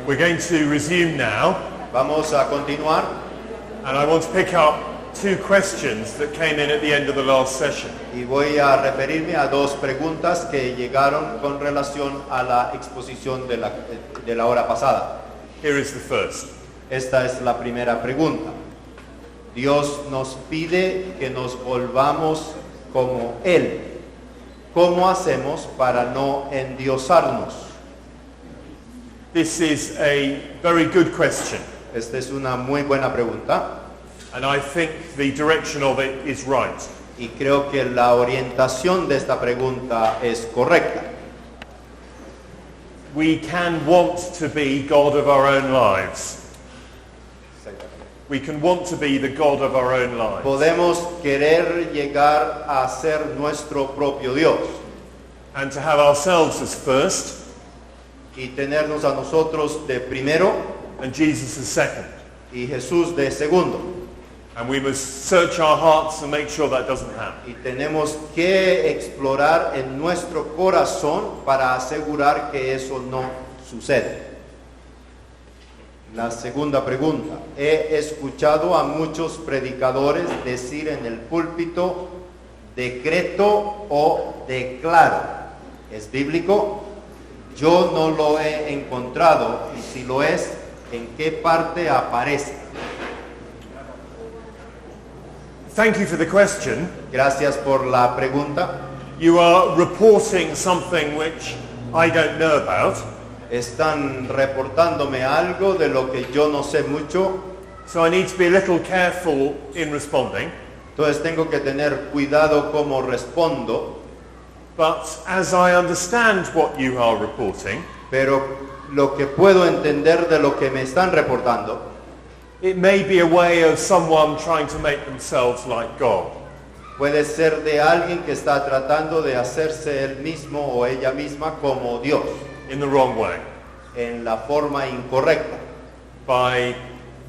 We're going to resume now, Vamos a continuar and I want to pick up two questions that came in at the end of the last session. y voy a referirme a dos preguntas que llegaron con relación a la exposición de la hora pasada. Here is the first. Esta es la primera pregunta. Dios nos pide que nos volvamos como Él. ¿Cómo hacemos para no endiosarnos? This is a very good question, Esta es una muy buena pregunta and I think the direction of it is right. y creo que la orientación de esta pregunta es correcta. We can want to be God of our own lives. We can want to be the God of our own lives. Podemos querer llegar a ser nuestro propio Dios And to have ourselves as first y tenernos a nosotros de primero and Jesus as second. y Jesús de segundo. And we must search our hearts and make sure that doesn't happen. Y tenemos que explorar en nuestro corazón para asegurar que eso no sucede. La segunda pregunta. He escuchado a muchos predicadores decir en el púlpito, decreto o declaro. ¿Es bíblico? Yo no lo he encontrado y si lo es, ¿en qué parte aparece? Thank you for the question. Gracias por la pregunta. You are reporting something which I don't know about, Están reportándome algo de lo que yo no sé mucho, so I need to be a little careful in responding. entonces tengo que tener cuidado cómo respondo, But as I understand what you are reporting, pero lo que puedo entender de lo que me están reportando, it may be a way of someone trying to make themselves like God. puede ser de alguien que está tratando de hacerse él mismo o ella misma como Dios, In the wrong way, en la forma incorrecta, by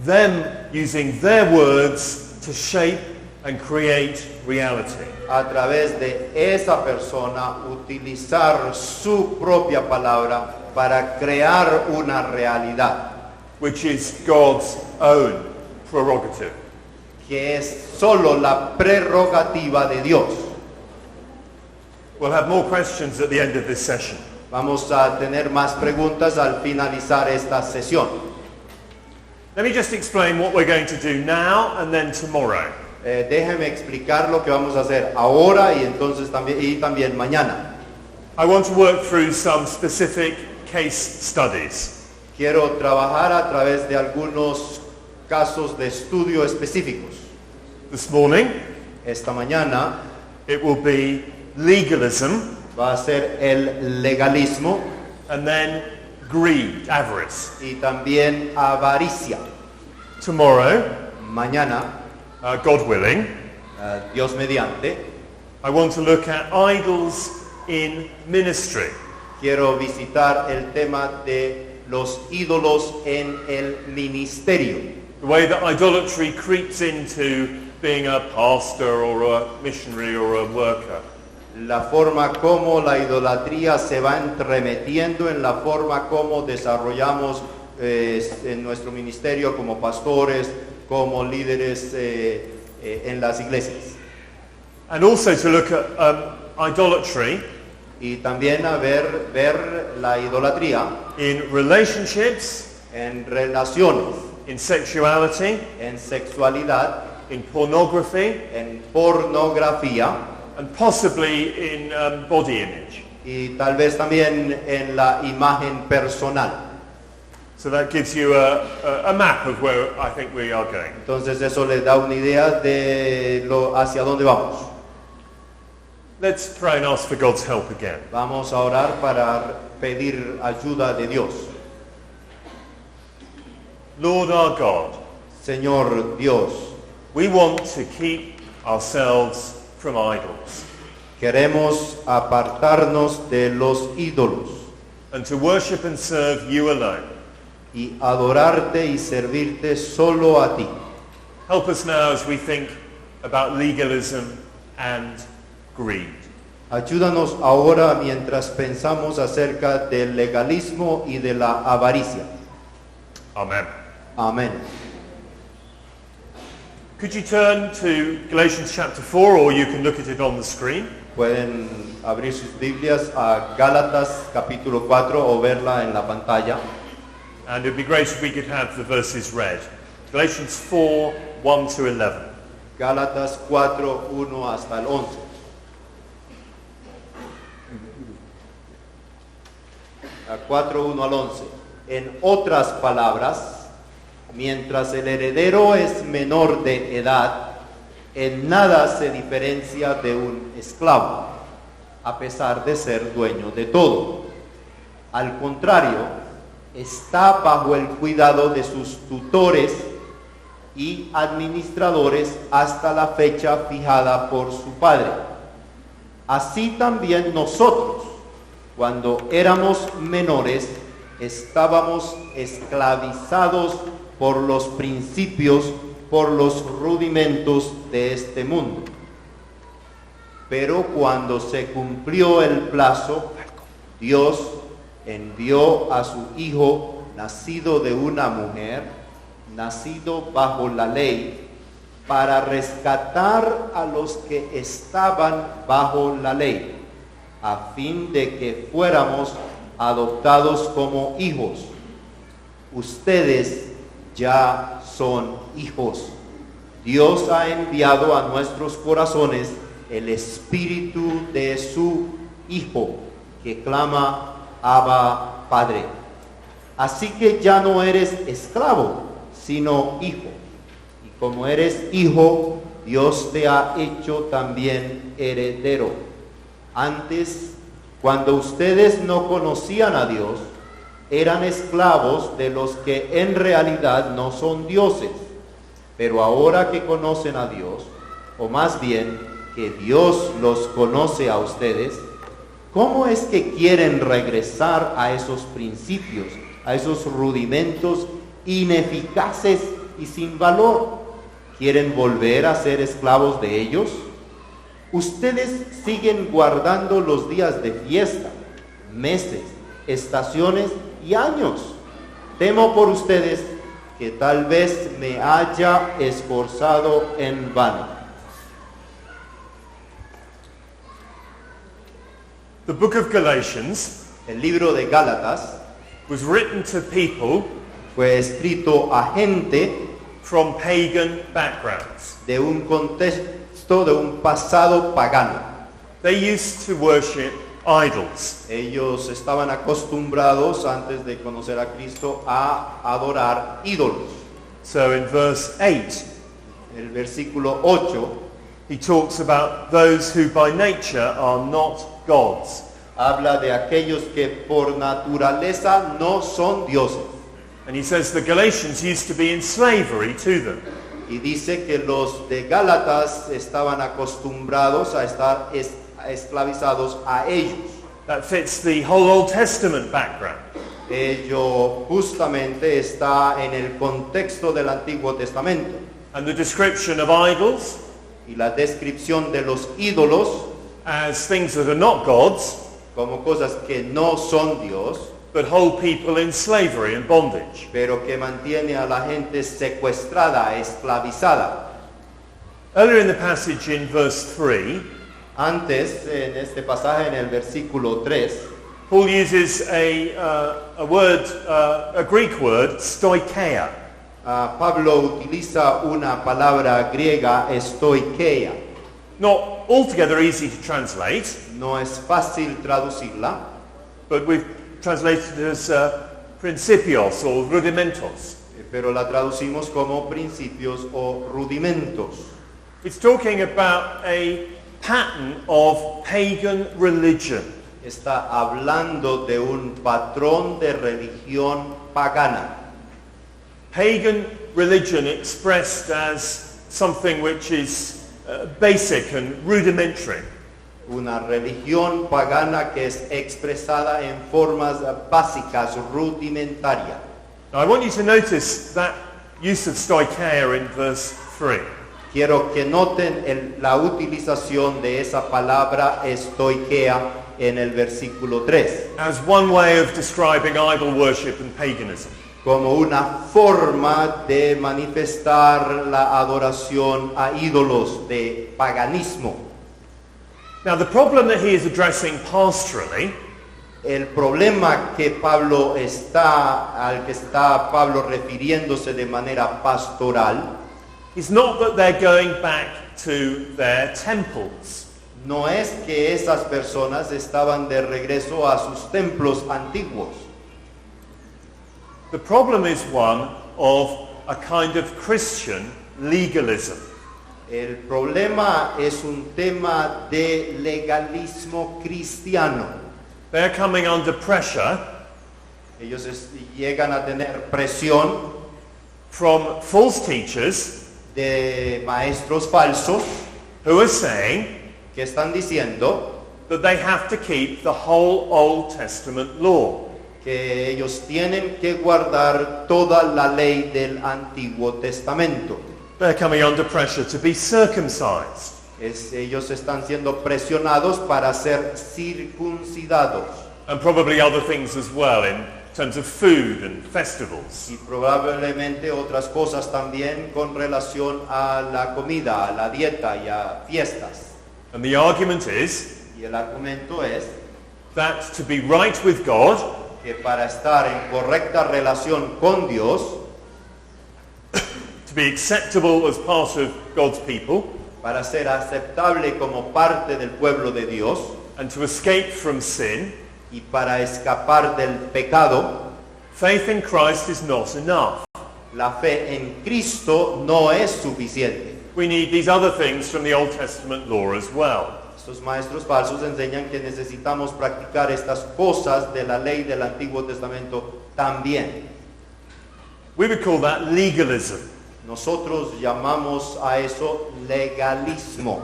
them using their words to shape and create reality. a través de esa persona utilizar su propia palabra para crear una realidad, Which is God's own prerogative. que es solo la prerrogativa de Dios. We'll have more questions at the end of this session. Vamos a tener más preguntas al finalizar esta sesión. Let me just explain what we're going to do now and then tomorrow. Déjeme explicar lo que vamos a hacer ahora y entonces también mañana. I want to work through some specific case studies. Quiero trabajar a través de algunos casos de estudio específicos. This morning, Esta mañana it will be legalism va a ser el legalismo and then greed, avarice. y también avaricia. Tomorrow, Mañana, God willing, Dios mediante, I want to look at idols in ministry. quiero visitar el tema de los ídolos en el ministerio. The way that idolatry creeps into being a pastor or a missionary or a worker. La forma como la idolatría se va entremetiendo en la forma como desarrollamos en nuestro ministerio como pastores, como líderes en las iglesias. And also to look at idolatry Y también ver la idolatría in relationships, en relaciones, in sexuality, en sexualidad, in pornography, en pornografía and possibly in body image. y tal vez también en la imagen personal. So that gives you a map of where I think we are going. Entonces eso les da una idea de hacia dónde vamos. Let's pray and ask for God's help again. Vamos a orar para pedir ayuda de Dios. Lord our God, Señor Dios, we want to keep ourselves from idols queremos apartarnos de los ídolos and to worship and serve you alone. y adorarte y servirte solo a ti. Help us now as we think about legalism and greed. Ayúdanos ahora mientras pensamos acerca del legalismo y de la avaricia. Amen. Amén. Could you turn to Galatians chapter 4, or you can look at it on the screen? Pueden abrir sus Biblias a Gálatas capítulo 4 o verla en la pantalla. And it would be great if we could have the verses read. Galatians 4, 1 to 11. Gálatas 4, 1 hasta el 11. A 4, 1 al 11. En otras palabras, mientras el heredero es menor de edad, en nada se diferencia de un esclavo, a pesar de ser dueño de todo. Al contrario, está bajo el cuidado de sus tutores y administradores hasta la fecha fijada por su padre. Así también nosotros, cuando éramos menores, estábamos esclavizados por los principios, por los rudimentos de este mundo. Pero cuando se cumplió el plazo, Dios envió a su Hijo, nacido de una mujer, nacido bajo la ley, para rescatar a los que estaban bajo la ley, a fin de que fuéramos adoptados como hijos. Ustedes ya son hijos. Dios ha enviado a nuestros corazones el espíritu de su Hijo, que clama, Abba, Padre. Así que ya no eres esclavo, sino hijo. Y como eres hijo, Dios te ha hecho también heredero. Antes, cuando ustedes no conocían a Dios, eran esclavos de los que en realidad no son dioses. Pero ahora que conocen a Dios, o más bien que Dios los conoce a ustedes, ¿cómo es que quieren regresar a esos principios, a esos rudimentos ineficaces y sin valor? ¿Quieren volver a ser esclavos de ellos? Ustedes siguen guardando los días de fiesta, meses, estaciones y años. Temo por ustedes que tal vez me haya esforzado en vano. The book of Galatians El libro de Gálatas was written to people fue escrito a gente from pagan backgrounds. de un contexto, de un pasado pagano. They used to worship idols. Ellos estaban acostumbrados, antes de conocer a Cristo, a adorar ídolos. So in verse 8, El versículo 8 he talks about those who by nature are not gods. habla de aquellos que por naturaleza no son dioses. And he says the Galatians used to be in slavery to them. Y dice que los de Gálatas estaban acostumbrados a estar esclavizados a ellos. That fits the whole Old Testament background. Ello justamente está en el contexto del Antiguo Testamento. And the description of idols Y la descripción de los ídolos as things that are not gods, como cosas que no son Dios, but hold people in slavery and bondage. pero que mantiene a la gente secuestrada, esclavizada. Earlier in the passage in verse 3, Antes, en este pasaje, en el versículo 3, Paul uses a Greek word, stoicheia. Pablo utiliza una palabra griega, estoicheia. Not altogether easy to translate, No es fácil traducirla, but we've translated it as principios or rudimentos. pero la traducimos como principios o rudimentos. It's talking about a pattern of pagan religion. Está hablando de un patrón de religión pagana. Pagan religion expressed as something which is basic and rudimentary. Una religión pagana que es expresada en formas básicas, rudimentarias. Now I want you to notice that use of stoicheia in verse 3. Quiero que noten la utilización de esa palabra estoiquea en el versículo 3. As one way of describing idol worship and paganism. como una forma de manifestar la adoración a ídolos, de paganismo. Now, the problem that he is addressing pastorally El problema que al que está Pablo refiriéndose de manera pastoral is not that they're going back to their temples. no es que esas personas estaban de regreso a sus templos antiguos. The problem is one of a kind of Christian legalism. El problema es un tema de legalismo cristiano. They're coming under pressure Ellos llegan a tener presión from false teachers de maestros falsos who are saying que están diciendo that they have to keep the whole Old Testament law. que ellos tienen que guardar toda la ley del Antiguo Testamento. They're coming under pressure to be circumcised. Ellos están siendo presionados para ser circuncidados And probably other things as well in terms of food and festivals. y probablemente otras cosas también con relación a la comida, a la dieta y a fiestas. And the argument is Y el argumento es that to be right with God, que para estar en correcta relación con Dios, to be acceptable as part of God's people, para ser aceptable como parte del pueblo de Dios and to escape from sin, y para escapar del pecado, faith in Christ is not enough. la fe en Cristo no es suficiente. We need these other things from the Old Testament law as well. Estos maestros falsos enseñan que necesitamos practicar estas cosas de la ley del Antiguo Testamento también. We would call that legalism. Nosotros llamamos a eso legalismo.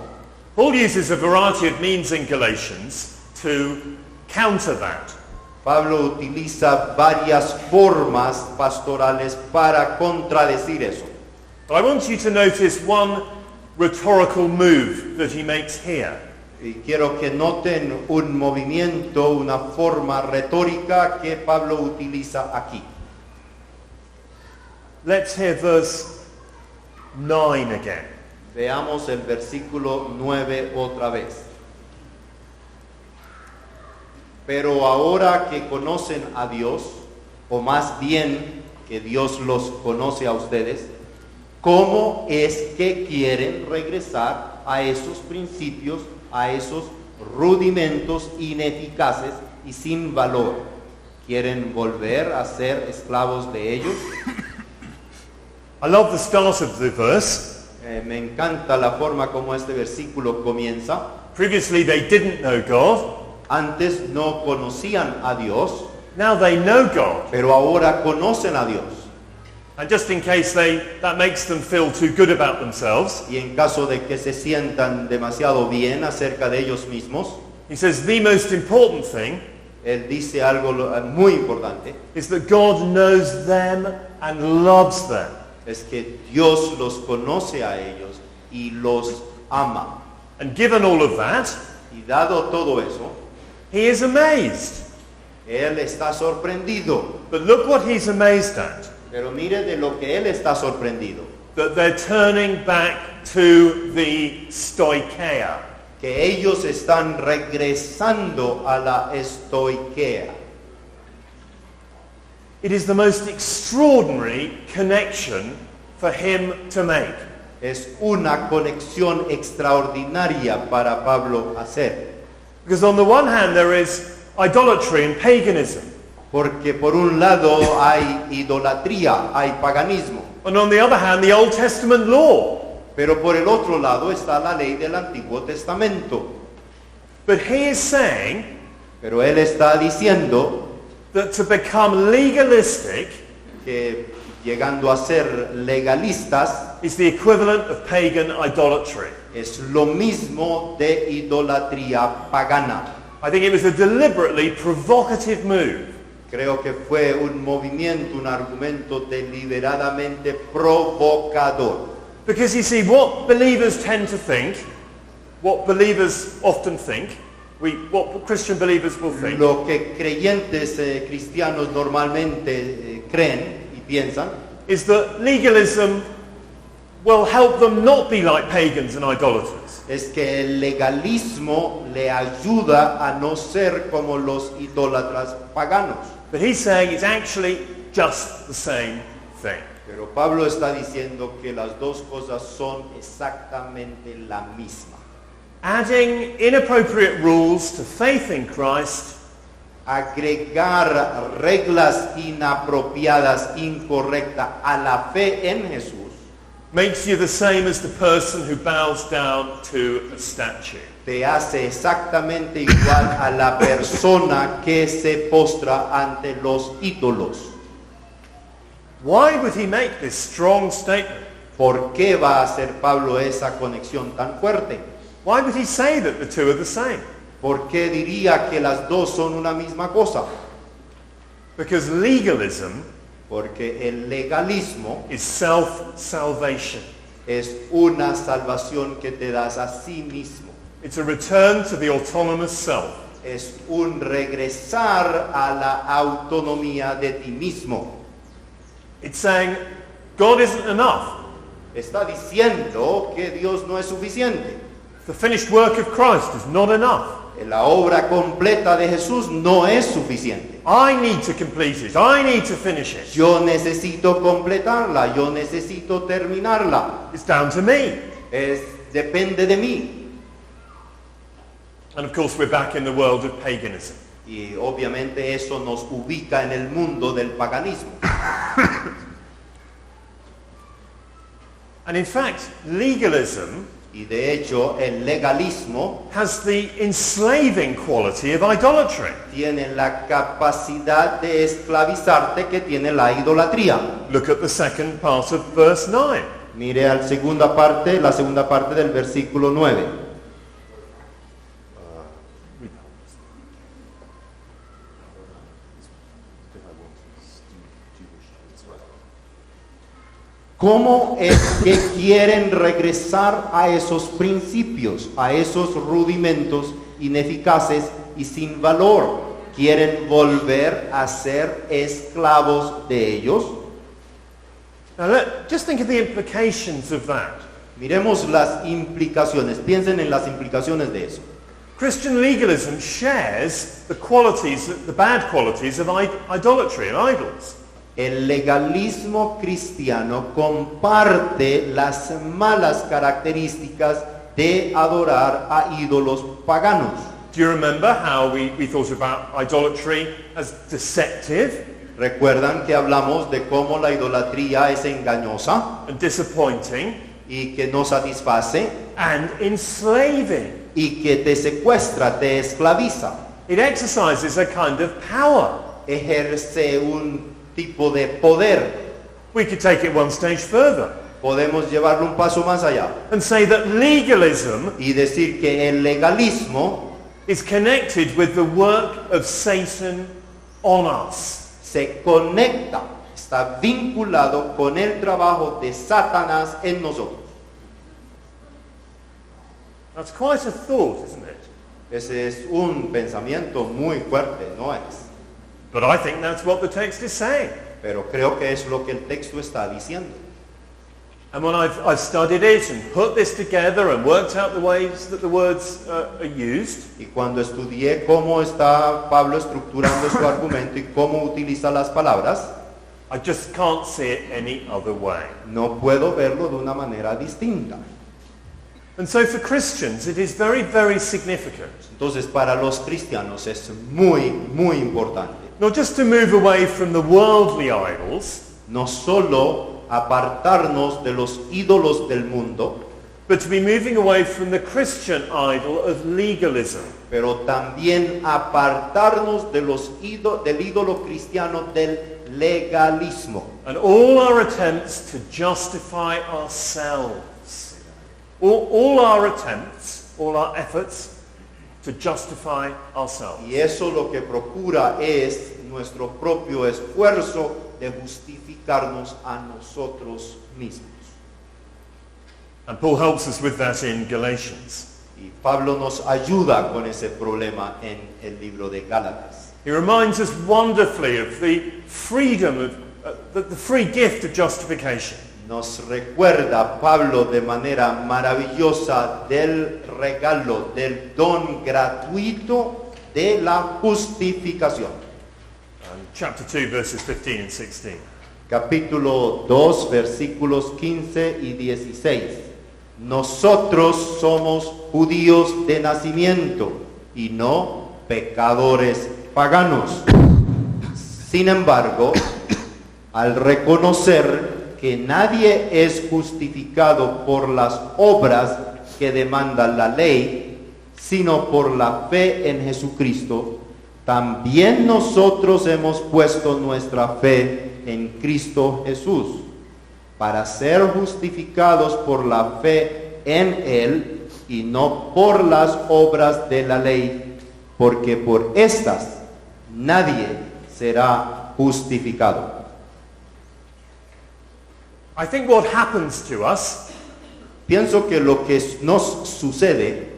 Paul uses a variety of means in Galatians to counter that. Pablo utiliza varias formas pastorales para contradecir eso. But I want you to notice one rhetorical move that he makes here. Y quiero que noten un movimiento, una forma retórica que Pablo utiliza aquí. Let's hear verse 9 again. Veamos el versículo 9 otra vez. Pero ahora que conocen a Dios, o más bien que Dios los conoce a ustedes, ¿cómo es que quieren regresar a esos principios, a esos rudimentos ineficaces y sin valor? ¿Quieren volver a ser esclavos de ellos? I love the start of the verse. Me encanta la forma como este versículo comienza. Previously they didn't know God. Antes no conocían a Dios, Now they know God. pero ahora conocen a Dios. And just in case that makes them feel too good about themselves, Y en caso de que se sientan demasiado bien acerca de ellos mismos, he says the most important thing él dice algo muy importante, is that God knows them and loves them. es que Dios los conoce a ellos y los ama. And given all of that, Y dado todo eso, he is amazed. él está sorprendido. But look what he's amazed at. Pero mire de lo que él está sorprendido, That they're turning back to the stoicheia. que ellos están regresando a la estoiquea. It is the most extraordinary connection for him to make. Es una conexión extraordinaria para Pablo hacer. Because on the one hand there is idolatry and paganism. Porque por un lado hay idolatría, hay paganismo. And on the other hand, the Old Testament law. Pero por el otro lado está la ley del Antiguo Testamento. But he is saying Pero él está diciendo that to become legalistic que llegando a ser legalistas is the equivalent of pagan idolatry. es lo mismo de idolatría pagana. I think it was a deliberately provocative move. Creo que fue un movimiento, un argumento deliberadamente provocador. Because you see, what believers tend to think, what believers often think, what Christian believers will think, Lo que creyentes cristianos normalmente creen piensan is that legalism will help them not be like pagans and idolaters. es que el legalismo le ayuda a no ser como los idólatras paganos. But he's saying it's actually just the same thing. Pero Pablo está diciendo que las dos cosas son exactamente la misma. Adding inappropriate rules to faith in Christ Agregar reglas inapropiadas, incorrectas a la fe en Jesús makes you the same as the person who bows down to a statue. te hace exactamente igual a la persona que se postra ante los ídolos. Why would he make this strong statement? ¿Por qué va a hacer Pablo esa conexión tan fuerte? Why would he say that the two are the same? ¿Por qué diría que las dos son una misma cosa? Because legalism Porque el legalismo is self-salvation. es una salvación que te das a sí mismo. It's a return to the autonomous self. Es un regresar a la autonomía de ti mismo. It's saying God isn't enough. Está diciendo que Dios no es suficiente. The finished work of Christ is not enough. La obra completa de Jesús no es suficiente. I need to complete it. I need to finish it. Yo necesito completarla, yo necesito terminarla. It's down to me. Depende de mí. And of course we're back in the world of paganism. Y obviamente eso nos ubica en el mundo del paganismo. And in fact, legalism Y de hecho el legalismo has the enslaving quality of idolatry. tiene la capacidad de esclavizarte que tiene la idolatría. Look at the second part of verse 9. Mire la segunda parte del versículo 9. ¿Cómo es que quieren regresar a esos principios, a esos rudimentos ineficaces y sin valor? ¿Quieren volver a ser esclavos de ellos? Now just think of the implications of that. Miremos las implicaciones, piensen en las implicaciones de eso. Christian legalism shares the qualities, the bad qualities of idolatry and idols. El legalismo cristiano comparte las malas características de adorar a ídolos paganos. Do you remember how we thought about idolatry as deceptive ¿Recuerdan que hablamos de cómo la idolatría es engañosa and disappointing y que no satisface and enslaving? y que te secuestra, te esclaviza? It exercises a kind of power. Ejerce un tipo de poder. We could take it one stage further Podemos llevarlo un paso más allá and say that legalism y decir que el legalismo is connected with the work of Satan on us. se conecta, está vinculado con el trabajo de Satanás en nosotros. That's quite a thought, isn't it? Ese es un pensamiento muy fuerte, ¿no es? But I think that's what the text is saying. Pero creo que es lo que el texto está diciendo. And when I've studied it and put this together and worked out the ways that the words are used, Y cuando estudié cómo está Pablo estructurando su argumento y cómo utiliza las palabras, I just can't see it any other way. no puedo verlo de una manera distinta. And so for Christians, it is very, very significant, Entonces, para los cristianos es muy, muy importante. not just to move away from the worldly idols, No solo apartarnos de los ídolos del mundo, but to be moving away from the Christian idol of legalism. pero también apartarnos de del ídolo cristiano del legalismo. And all our attempts to justify ourselves, all our attempts, all our efforts to justify ourselves. Y eso lo que procura es nuestro propio esfuerzo de justificarnos a nosotros mismos. And Paul helps us with that in Galatians. Y Pablo nos ayuda con ese problema en el libro de Gálatas. He reminds us wonderfully of the freedom the free gift of justification. Nos recuerda Pablo de manera maravillosa del regalo, del don gratuito de la justificación. Chapter 2, verses 15 and 16. Capítulo 2, versículos 15 y 16. Nosotros somos judíos de nacimiento y no pecadores paganos. Sin embargo, al reconocer que nadie es justificado por las obras que demanda la ley, sino por la fe en Jesucristo, también nosotros hemos puesto nuestra fe en Cristo Jesús, para ser justificados por la fe en Él y no por las obras de la ley, porque por estas nadie será justificado. I think what happens to us Pienso que lo que nos sucede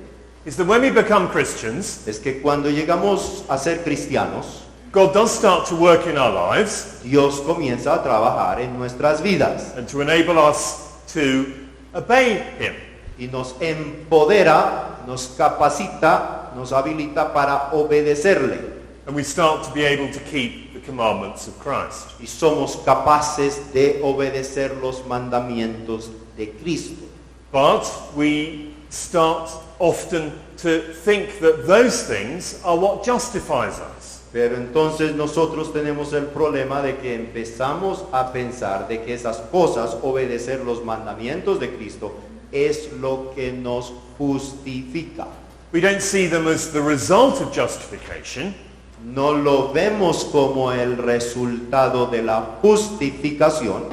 is that when we become Christians, es que cuando llegamos a ser cristianos, God does start to work in our lives Dios comienza a trabajar en nuestras vidas and to enable us to obey Him. y nos empodera, nos capacita, nos habilita para obedecerle. And we start to be able to keep the commandments of Christ. Y somos capaces de obedecer los mandamientos de Cristo. But we start often to think that those things are what justifies us. Pero entonces nosotros tenemos el problema de que empezamos a pensar de que esas cosas, obedecer los mandamientos de Cristo, es lo que nos justifica. We don't see them as the result of justification, No lo vemos como el resultado de la justificación,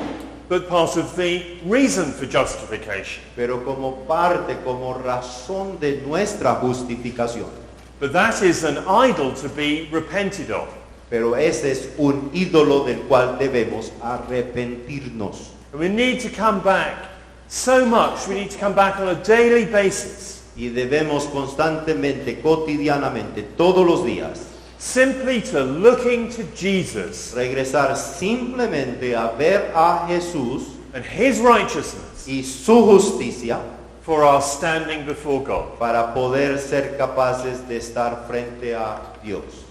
but part of the reason for justification. pero como parte, como razón de nuestra justificación. But that is an idol to be repented of. Pero ese es un ídolo del cual debemos arrepentirnos. And we need to come back so much. We need to come back on a daily basis, Y debemos constantemente, cotidianamente, todos los días, simply to looking to Jesus regresar simplemente a ver a Jesús and His righteousness y su justicia for our standing before God. para poder ser capaces de estar frente a Dios.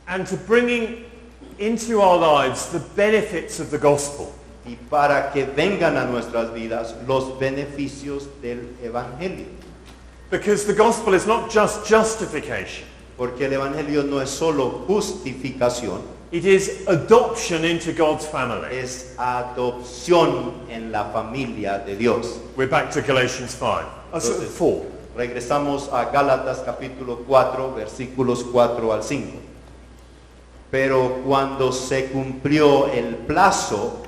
And to bringing into our lives the benefits of the gospel. Y para que vengan a nuestras vidas los beneficios del Evangelio. Because the gospel is not just justification. Porque el Evangelio no es solo justificación, It is adoption into God's family. es adopción en la familia de Dios. We're back to Galatians 5. Entonces, 4. Regresamos a Gálatas capítulo 4, versículos 4 al 5. Pero cuando se cumplió el plazo,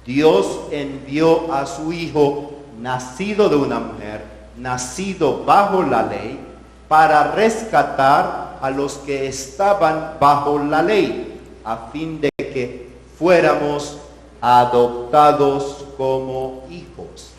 Dios envió a su Hijo, nacido de una mujer, nacido bajo la ley, para rescatar a los que estaban bajo la ley, a fin de que fuéramos adoptados como hijos.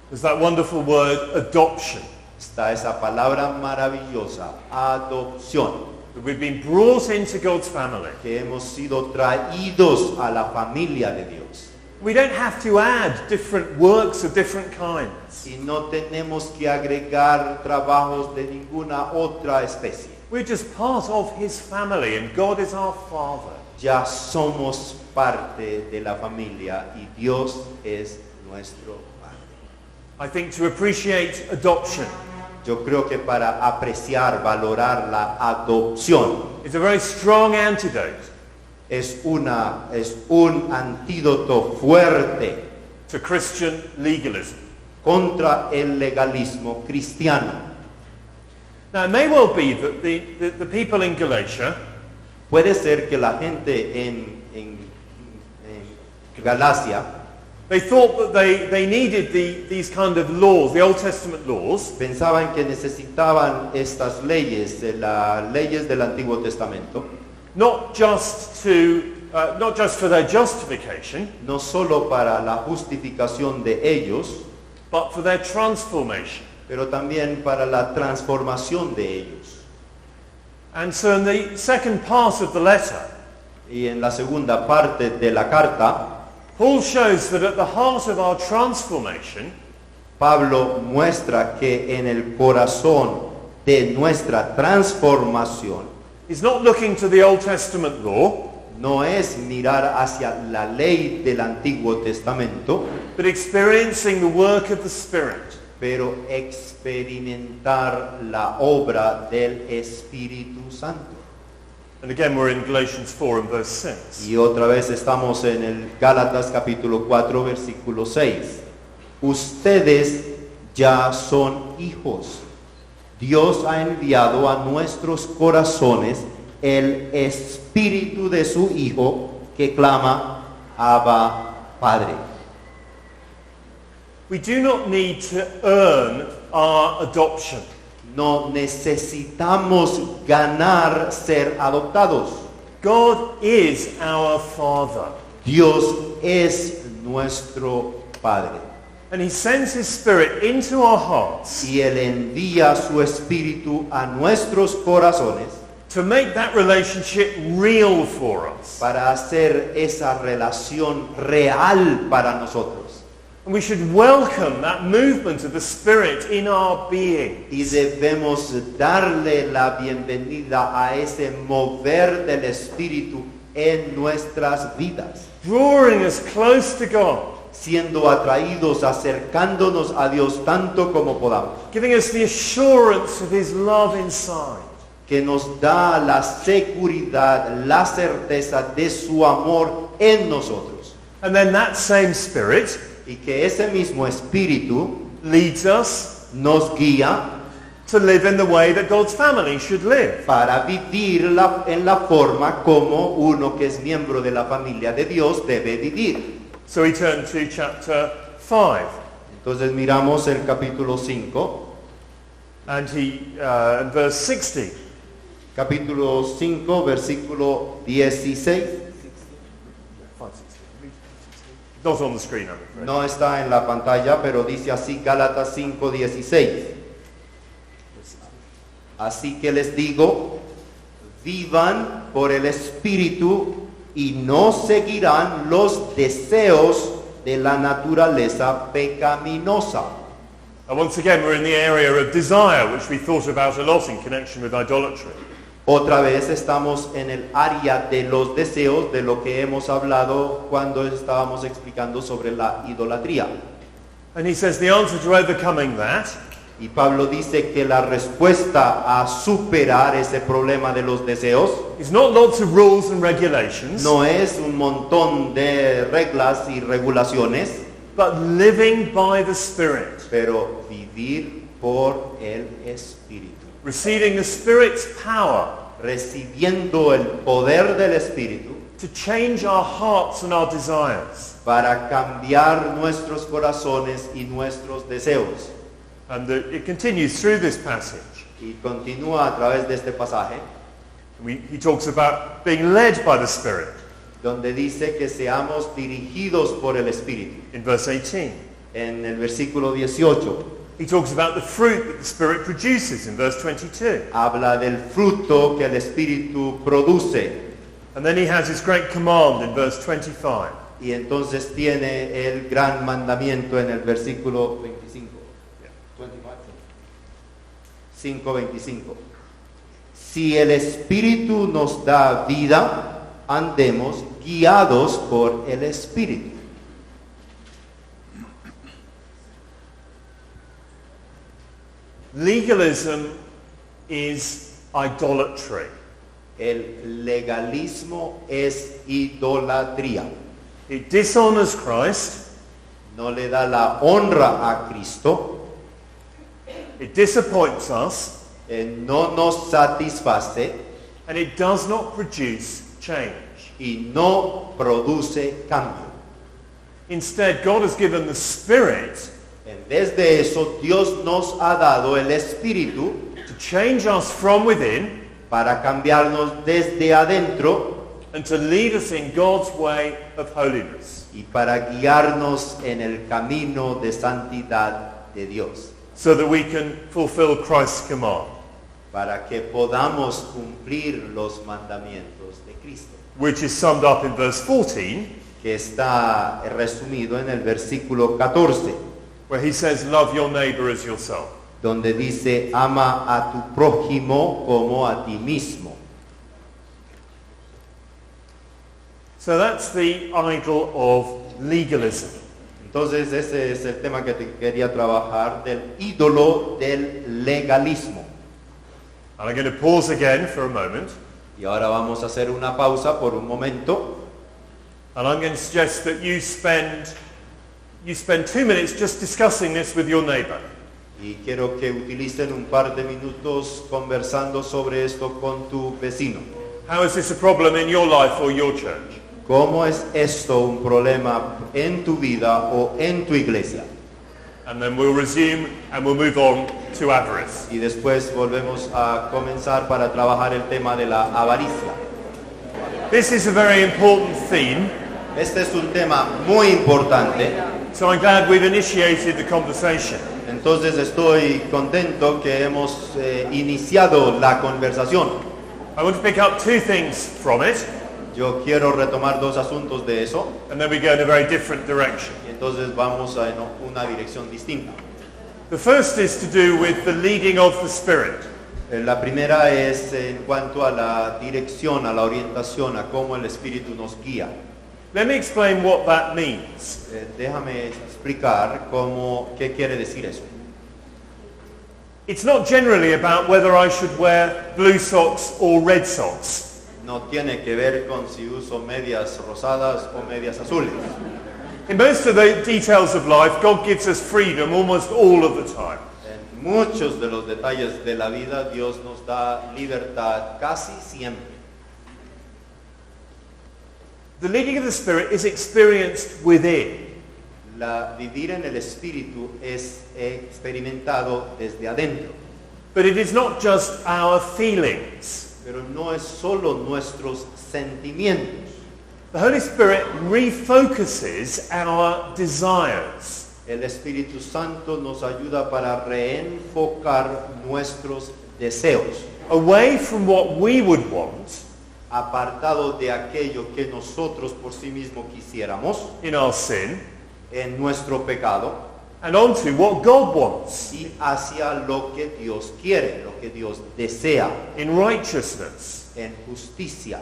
There's that wonderful word, adoption. Está esa palabra maravillosa, adopción, That we've been brought into God's family. que hemos sido traídos a la familia de Dios. We don't have to add different works of different kinds. Y no tenemos que agregar trabajos de ninguna otra especie. We're just part of His family and God is our Father. Ya somos parte de la familia y Dios es nuestro Padre. I think to appreciate adoption Yo creo que para apreciar, valorar la adopción is a very strong antidote es un antídoto fuerte to Christian legalism. contra el legalismo cristiano. Now, it may well be that the people in Galatia Puede ser que la gente en Galacia they thought that they needed these kind of laws, the Old Testament laws, pensaban que necesitaban estas leyes, las leyes del Antiguo Testamento, not just for their justification, no solo para la justificación de ellos, but for their transformation. pero también para la transformación de ellos. And so in the second part of the letter, Y en la segunda parte de la carta, Paul shows that at the heart of our transformation Pablo muestra que en el corazón de nuestra transformación is not looking to the Old Testament law, no es mirar hacia la ley del Antiguo Testamento, but experiencing the work of the Spirit. pero experimentar la obra del Espíritu Santo. And again, we're in Galatians 4 and verse 6. Y otra vez estamos en el Gálatas capítulo 4 versículo 6. Ustedes ya son hijos. Dios ha enviado a nuestros corazones el Espíritu de su Hijo que clama, Abba, Padre. We do not need to earn our adoption. No necesitamos ganar ser adoptados. God is our Father. Dios es nuestro Padre. And He sends His Spirit into our hearts Y Él envía su Espíritu a nuestros corazones to make that relationship real for us. para hacer esa relación real para nosotros. And we should welcome that movement of the Spirit in our being. Y debemos darle la bienvenida a ese mover del Espíritu en nuestras vidas, Drawing us close to God, siendo atraídos, acercándonos a Dios tanto como podamos, giving us the assurance of His love inside. que nos da la seguridad, la certeza de su amor en nosotros. And then that same Spirit Y que ese mismo Espíritu leads us nos guía to live in the way that God's family should live. para vivir en la forma como uno que es miembro de la familia de Dios debe vivir. So we turn to chapter 5. Entonces miramos el capítulo 5, And in verse 60, capítulo 5, versículo 16. not on the screen, I'm afraid. No está en la pantalla, pero dice así Gálatas 5, 16. Así que les digo, vivan por el Espíritu y no seguirán los deseos de la naturaleza pecaminosa. And once again, we're in the area of desire, which we thought about a lot in connection with idolatry. Otra vez estamos en el área de los deseos, de lo que hemos hablado cuando estábamos explicando sobre la idolatría. And he says the answer to overcoming that Y Pablo dice que la respuesta a superar ese problema de los deseos is not lots of rules and regulations, no es un montón de reglas y regulaciones, but living by the Spirit, pero vivir por el Espíritu, receiving the Spirit's power recibiendo el poder del Espíritu to change our hearts and our desires. para cambiar nuestros corazones y nuestros deseos. And it continues through this passage. Y continúa a través de este pasaje, He talks about being led by the Spirit donde dice que seamos dirigidos por el Espíritu. in verse 18. En el versículo 18 He talks about the fruit that the Spirit produces in verse 22. habla del fruto que el Espíritu produce. And then he has his great command in verse 25. Y entonces tiene el gran mandamiento en el versículo 25. 5:25. Si el Espíritu nos da vida, andemos guiados por el Espíritu. Legalism is idolatry. El legalismo es idolatría. It dishonors Christ. No le da la honra a Cristo, It disappoints us. no nos satisface And it does not produce change. y no produce cambio. Instead, God has given the Spirit En vez de eso, Dios nos ha dado el Espíritu to change us from within para cambiarnos desde adentro and to lead us in God's way of holiness, y para guiarnos en el camino de santidad de Dios, so that we can fulfill Christ's command. para que podamos cumplir los mandamientos de Cristo, which is summed up in verse 14, que está resumido en el versículo 14, where he says, love your neighbor as yourself. donde dice, ama a tu prójimo como a ti mismo. So that's the idol of legalism. Entonces ese es el tema que te quería trabajar, del ídolo del legalismo. And I'm going to pause again for a moment, Y ahora vamos a hacer una pausa por un momento. and I'm going to suggest that you spend 2 minutes just discussing this with your neighbor. Y quiero que utilicen un par de minutos conversando sobre esto con tu vecino. How is this a problem in your life or your church? ¿Cómo es esto un problema en tu vida o en tu iglesia? And then we'll resume and we'll move on to avarice. Y después volvemos a comenzar para trabajar el tema de la avaricia. This is a very important theme, Este es un tema muy importante, so I'm glad we've initiated the conversation. entonces estoy contento que hemos iniciado la conversación. I want to pick up 2 things from it, Yo quiero retomar 2 asuntos de eso, and then we go in a very different direction. y entonces vamos a una dirección distinta. The first is to do with the leading of the Spirit. La primera es en cuanto a la dirección, a la orientación, a cómo el Espíritu nos guía. Let me explain what that means. Déjame explicar qué quiere decir eso. It's not generally about whether I should wear blue socks or red socks. No tiene que ver con si uso medias rosadas o medias azules. In most of the details of life, God gives us freedom almost all of the time. En muchos de los detalles de la vida, Dios nos da libertad casi siempre. The leading of the Spirit is experienced within. Vivir en el Espíritu es experimentado desde adentro. But it is not just our feelings. Pero no es solo nuestros sentimientos. The Holy Spirit refocuses our desires. El Espíritu Santo nos ayuda para reenfocar nuestros deseos, Away from what we would want apartado de aquello que nosotros por sí mismos quisiéramos in our sin, en nuestro pecado, and onto what God wants y hacia lo que Dios quiere, lo que Dios desea, in righteousness. en justicia.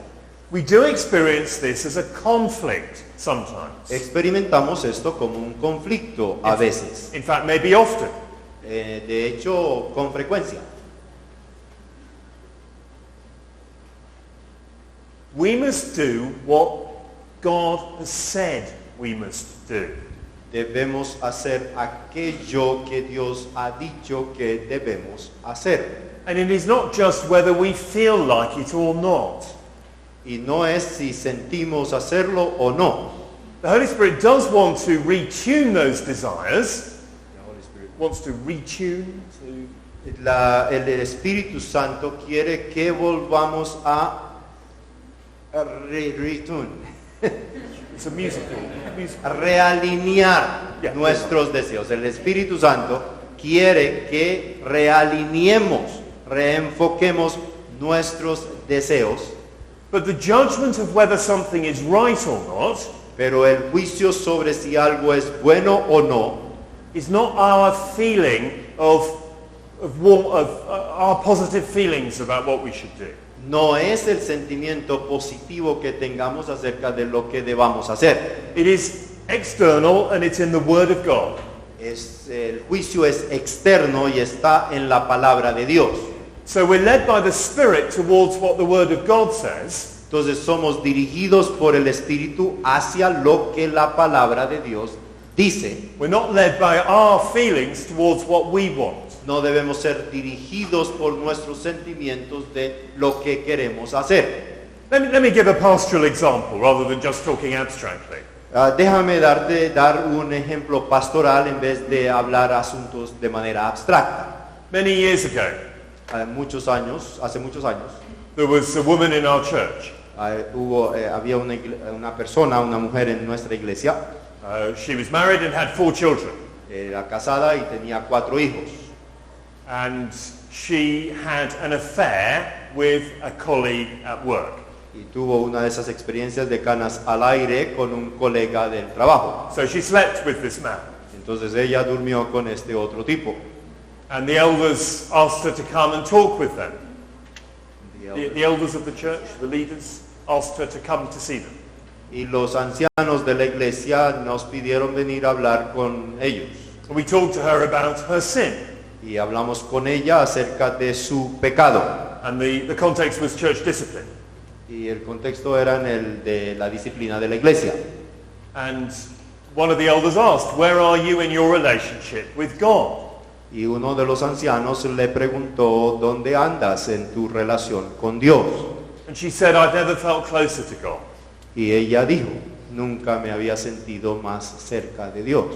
We do experience this as a conflict sometimes. Experimentamos esto como un conflicto a veces, In fact, maybe often. de hecho con frecuencia. We must do what God has said we must do. Debemos hacer aquello que Dios ha dicho que debemos hacer. And it is not just whether we feel like it or not. Y no es si sentimos hacerlo o no. The Holy Spirit does want to retune those desires, wants to retune, El Espíritu Santo quiere que volvamos a retune, it's a musical. a realinear Yeah. nuestros deseos. El Espíritu Santo quiere que realineemos, reenfoquemos nuestros deseos, But the judgment of whether something is right or not pero el juicio sobre si algo es bueno o no is not our feeling of our positive feelings about what we should do. no es el sentimiento positivo que tengamos acerca de lo que debamos hacer. It is external and it's in the Word of God. El juicio es externo y está en la palabra de Dios. So we're led by the Spirit towards what the Word of God says, Entonces somos dirigidos por el Espíritu hacia lo que la palabra de Dios dice. we're not led by our feelings towards what we want. No debemos ser dirigidos por nuestros sentimientos de lo que queremos hacer. Let me give a pastoral example rather than just talking abstractly. Déjame dar un ejemplo pastoral en vez de hablar asuntos de manera abstracta. Many years ago, Hace muchos años, there was a woman in our church. había una persona, una mujer en nuestra iglesia. She was married and had 4 children. Era casada y tenía 4 hijos. and she had an affair with a colleague at work. Y tuvo una de esas experiencias de canas al aire con un colega del trabajo. So she slept with this man. Entonces ella durmió con este otro tipo. And the elders asked her to come and talk with them. The elders of the church, the leaders, asked her to come to see them. Y los ancianos de la iglesia nos pidieron venir a hablar con ellos. We talked to her about her sin. Y hablamos con ella acerca de su pecado. And the context was church discipline. Y el contexto era en el de la disciplina de la iglesia. And one of the elders asked, where are you in your relationship with God? Y uno de los ancianos le preguntó, ¿dónde andas en tu relación con Dios? And she said, I've never felt closer to God. Y ella dijo, nunca me había sentido más cerca de Dios.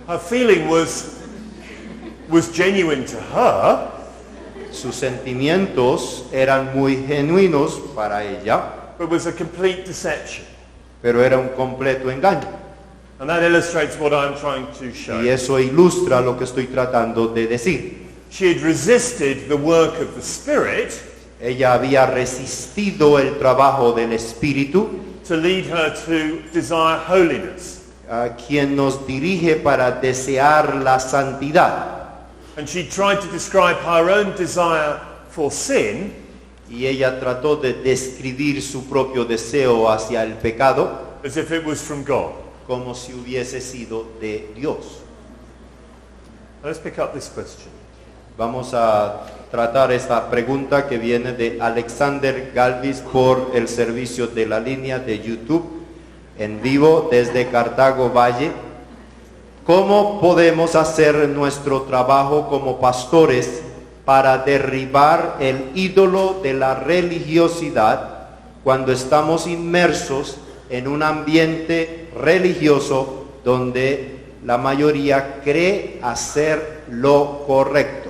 Her feeling was genuine to her, Sus sentimientos eran muy genuinos para ella, but was a complete deception. pero era un completo engaño. And that illustrates what I'm trying to show. Y eso ilustra lo que estoy tratando de decir. She had resisted the work of the Spirit Ella había resistido el trabajo del Espíritu, to lead her to desire holiness. a quien nos dirige para desear la santidad. And she tried to describe her own desire for sin Y ella trató de describir su propio deseo hacia el pecado as if it was from God. como si hubiese sido de Dios. Let's pick up this question. Vamos a tratar esta pregunta que viene de Alexander Galvis por el servicio de la línea de YouTube en vivo desde Cartago Valle. ¿Cómo podemos hacer nuestro trabajo como pastores para derribar el ídolo de la religiosidad cuando estamos inmersos en un ambiente religioso donde la mayoría cree hacer lo correcto?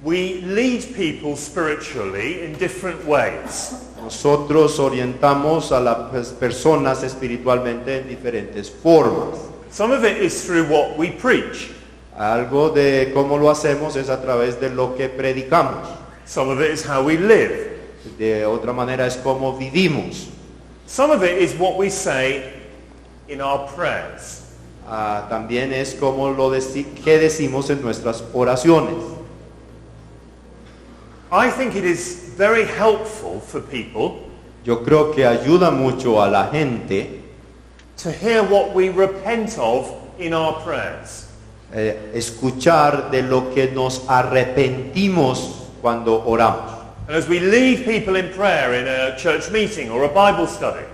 We lead people spiritually in different ways. Nosotros orientamos a las personas espiritualmente en diferentes formas. Some of it is through what we preach. Algo de cómo lo hacemos es a través de lo que predicamos. Some of it is how we live. De otra manera es cómo vivimos. Some of it is what we say in our prayers. También es como que decimos en nuestras oraciones. I think it is very helpful for people Yo creo que ayuda mucho a la gente to hear what we repent of in our prayers. Escuchar de lo que nos arrepentimos cuando oramos. And as we lead people in prayer in a church meeting or a Bible study,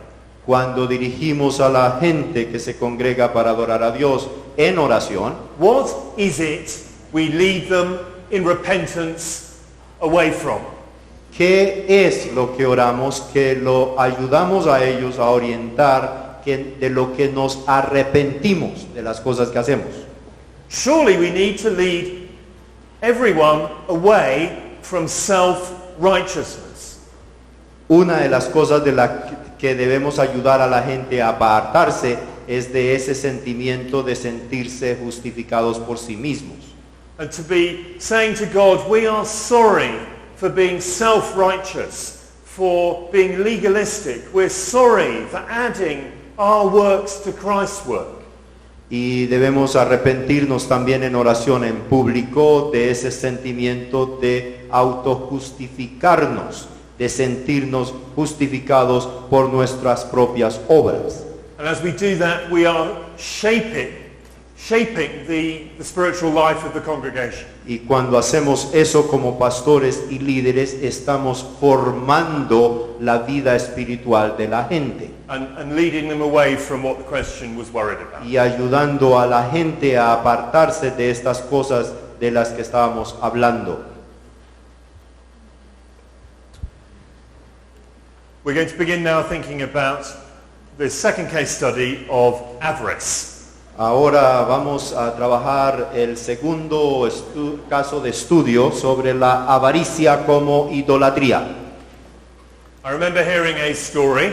Cuando dirigimos a la gente que se congrega para adorar a Dios en oración, what is it we lead them in repentance away from? ¿qué es lo que oramos que lo ayudamos a ellos a orientar de lo que nos arrepentimos de las cosas que hacemos? Surely we need to lead everyone away from self-righteousness. Una de las cosas de la que debemos ayudar a la gente a apartarse es de ese sentimiento de sentirse justificados por sí mismos. And to be saying to God, we are sorry for being self-righteous, for being legalistic. We're sorry for adding our works to Christ's work. Y debemos arrepentirnos también en oración en público de ese sentimiento de autojustificarnos, de sentirnos justificados por nuestras propias obras. And as we do that, we are shaping the spiritual life of the congregation. Y cuando hacemos eso como pastores y líderes, estamos formando la vida espiritual de la gente And leading them away from what the question was worried about. y ayudando a la gente a apartarse de estas cosas de las que estábamos hablando. We're going to begin now thinking about the second case study of avarice. Ahora vamos a trabajar el segundo caso de estudio sobre la avaricia como idolatría. I remember hearing a story.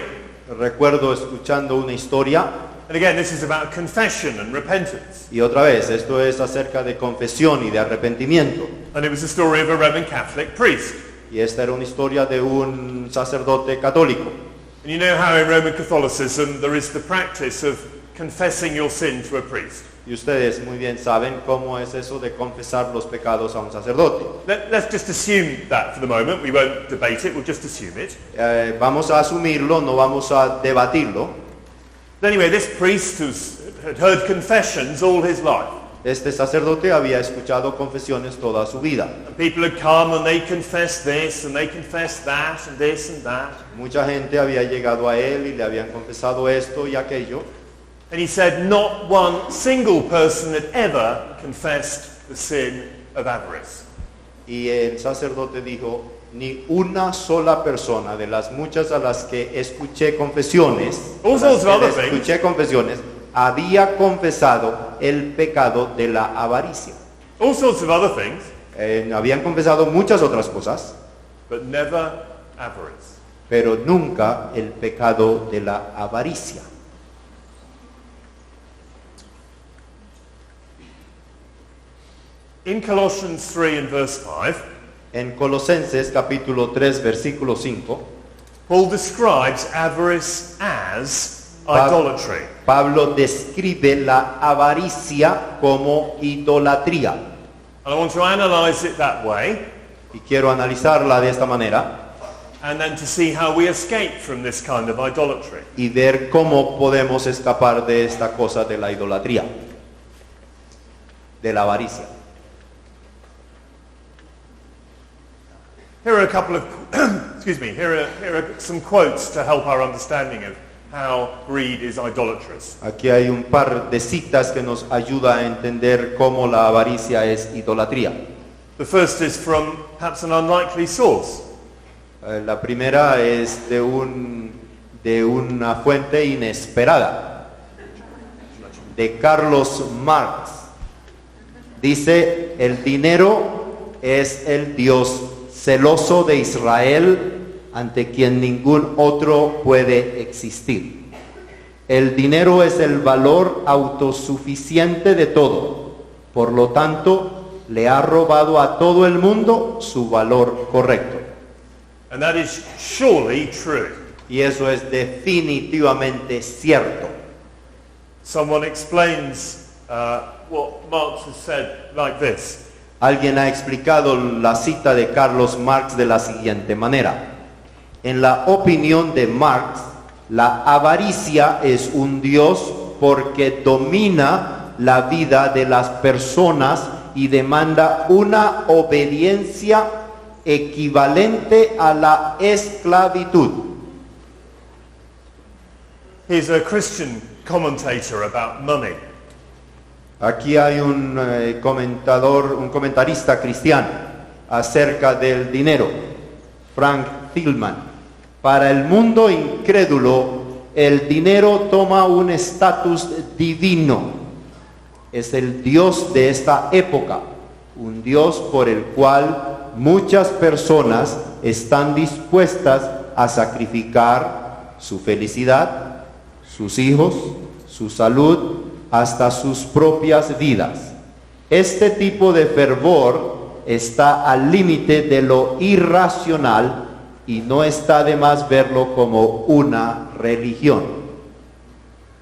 Recuerdo escuchando una historia. And again, this is about confession and repentance. Y otra vez, esto es acerca de confesión y de arrepentimiento. And it was the story of a Roman Catholic priest. Y esta era una historia de un sacerdote católico. And you know how in Roman Catholicism there is the practice of confessing your sin to a priest. Y ustedes muy bien saben cómo es eso de confesar los pecados a un sacerdote. Let's just assume that for the moment. We won't debate it, we'll just assume it. Vamos a asumirlo, no vamos a debatirlo. But anyway, this priest had heard confessions all his life. Este sacerdote había escuchado confesiones toda su vida. And people had come and they confessed this and they confessed that and this and that. Mucha gente había llegado a él y le habían confesado esto y aquello. And he said not one single person had ever confessed the sin of avarice. Y el sacerdote dijo, ni una sola persona de las muchas a las que escuché confesiones, había confesado el pecado de la avaricia. All sorts of other things, Habían confesado muchas otras cosas, but never avarice. pero nunca el pecado de la avaricia. In Colossians 3 and verse 5, En Colosenses capítulo 3 versículo 5, Paul describes avarice as idolatry. Pablo describe la avaricia como idolatría. And I want to analyze it that way, Y quiero analizarla de esta manera and then to see how we escape from this kind of idolatry. y ver cómo podemos escapar de esta cosa de la idolatría, de la avaricia. Here are a couple of, here are some quotes to help our understanding of how greed is idolatrous. Aquí hay un par de citas que nos ayuda a entender cómo la avaricia es idolatría. The first is from perhaps an unlikely source. La primera es de una fuente inesperada, de Carlos Marx. Dice, el dinero es el Dios celoso de Israel, ante quien ningún otro puede existir. El dinero es el valor autosuficiente de todo, por lo tanto, le ha robado a todo el mundo su valor correcto. And that is surely true. Y eso es definitivamente cierto. Someone explains what Marx has said like this. Alguien ha explicado la cita de Carlos Marx de la siguiente manera. En la opinión de Marx, la avaricia es un dios porque domina la vida de las personas y demanda una obediencia equivalente a la esclavitud. He's a Christian commentator about money. Aquí hay un comentarista cristiano acerca del dinero, Frank Tillman. Para el mundo incrédulo, el dinero toma un estatus divino. Es el Dios de esta época, un Dios por el cual muchas personas están dispuestas a sacrificar su felicidad, sus hijos, su salud, hasta sus propias vidas. Este tipo de fervor está al límite de lo irracional y no está de más verlo como una religión.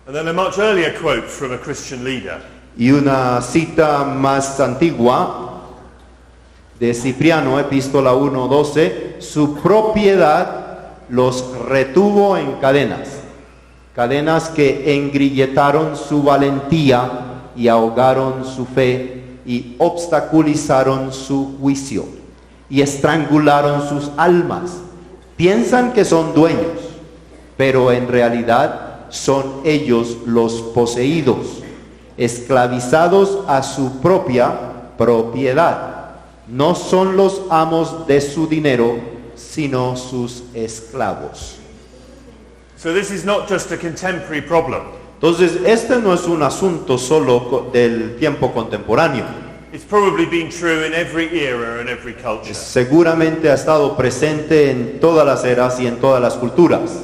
And then a much earlier quote from a Christian leader. Y una cita más antigua de Cipriano, Epístola 1:12, su propiedad los retuvo en cadenas. Cadenas que engrilletaron su valentía y ahogaron su fe y obstaculizaron su juicio y estrangularon sus almas. Piensan que son dueños, pero en realidad son ellos los poseídos, esclavizados a su propia propiedad. No son los amos de su dinero, sino sus esclavos. So this is not just a contemporary problem. Entonces, este no es un asunto solo del tiempo contemporáneo. It's probably been true in every era and every culture. Seguramente ha estado presente en todas las eras y en todas las culturas.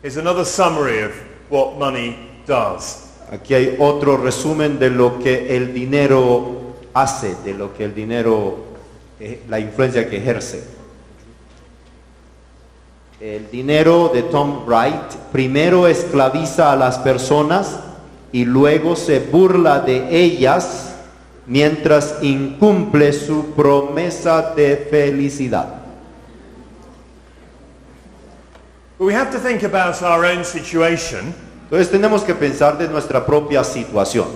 Here's another summary of what money does. Aquí hay otro resumen de lo que el dinero hace, de lo que el dinero, la influencia que ejerce. El dinero de Tom Wright primero esclaviza a las personas y luego se burla de ellas mientras incumple su promesa de felicidad. But we have to think about our own situation. Entonces tenemos que pensar de nuestra propia situación.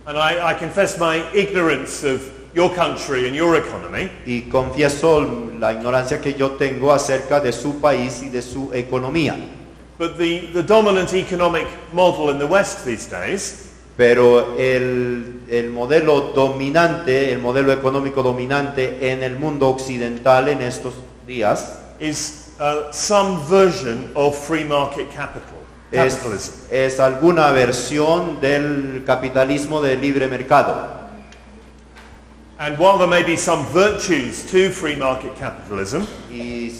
And I confess my ignorance of your country and your economy. Y confieso la ignorancia que yo tengo acerca de su país y de su economía. But the dominant economic model in the West these days Pero el modelo dominante, el modelo económico dominante en el mundo occidental en estos días is some version of free market capitalism. es alguna versión del capitalismo de libre mercado. And while there may be some virtues to free market capitalism, Y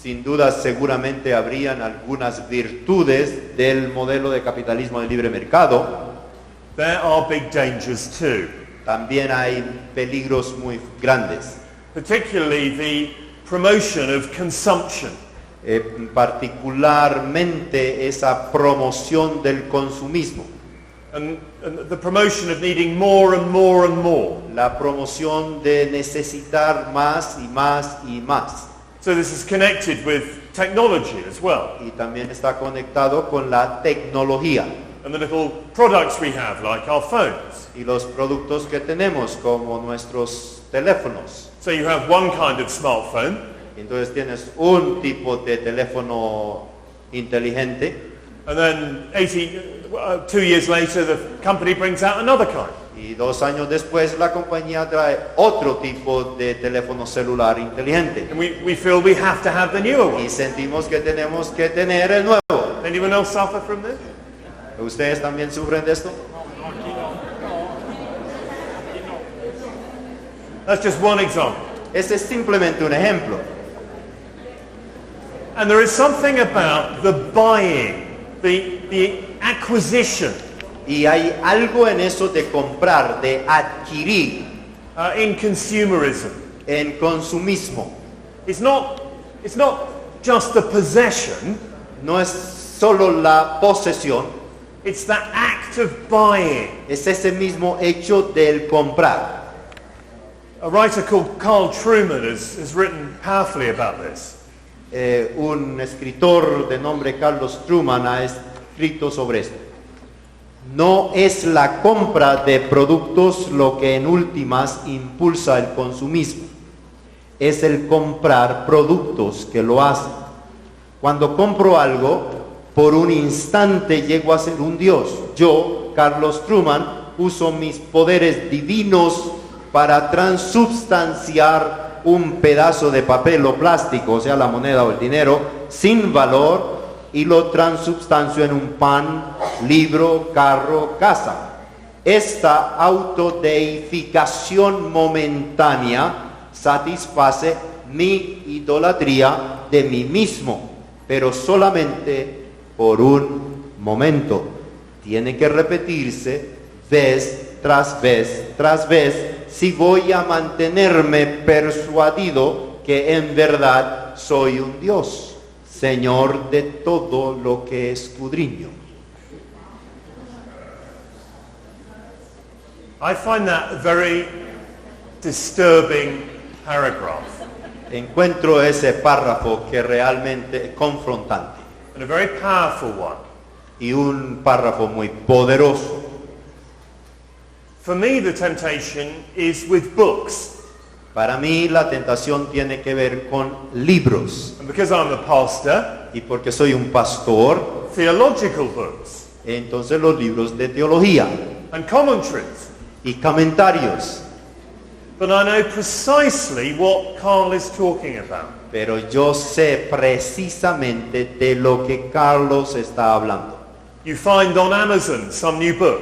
sin duda seguramente habrían algunas virtudes del modelo de capitalismo de libre mercado, there are big dangers too. también hay peligros muy grandes. Particularly the promotion of consumption. Particularmente esa promoción del consumismo, And the promotion of needing more and more and more. la promoción de necesitar más y más y más. So this is connected with technology as well. Y también está conectado con la tecnología And the little products we have, like our phones. y los productos que tenemos como nuestros teléfonos. So you have one kind of smartphone, Entonces tienes un tipo de teléfono inteligente and then 2 years later the company brings out another kind. y 2 años después la compañía trae otro tipo de teléfono celular inteligente. And we feel we have to have the newer one. Y sentimos que tenemos que tener el nuevo. Anyone else suffer from this? ¿Ustedes también sufren de esto? That's just one example. Este es simplemente un ejemplo. And there is something about the buying, the acquisition Y hay algo en eso de comprar, de adquirir, in consumerism. en consumismo. It's not just the possession, No es solo la posesión, it's the act of buying. es ese mismo hecho del comprar. A writer called Carl Trueman has written powerfully about this. Un escritor de nombre Carlos Truman ha escrito sobre esto. No es la compra de productos lo que en últimas impulsa el consumismo, es el comprar productos que lo hacen. Cuando compro algo, por un instante llego a ser un Dios. Yo, Carlos Truman, uso mis poderes divinos para transubstanciar un pedazo de papel o plástico, o sea, la moneda o el dinero, sin valor, y lo transubstancio en un pan, libro, carro, casa. Esta autodeificación momentánea satisface mi idolatría de mí mismo, pero solamente por un momento. Tiene que repetirse vez tras vez tras vez si voy a mantenerme persuadido que en verdad soy un Dios, Señor de todo lo que escudriño. I find that a very disturbing paragraph Encuentro ese párrafo que realmente es confrontante and a very powerful one. y un párrafo muy poderoso. For me, the temptation is with books. Para mí la tentación tiene que ver con libros, And because I'm a pastor, y porque soy un pastor, theological books entonces los libros de teología and commentaries. y comentarios. But I know precisely what Carl is talking about. Pero yo sé precisamente de lo que Carlos está hablando. You find on Amazon some new book,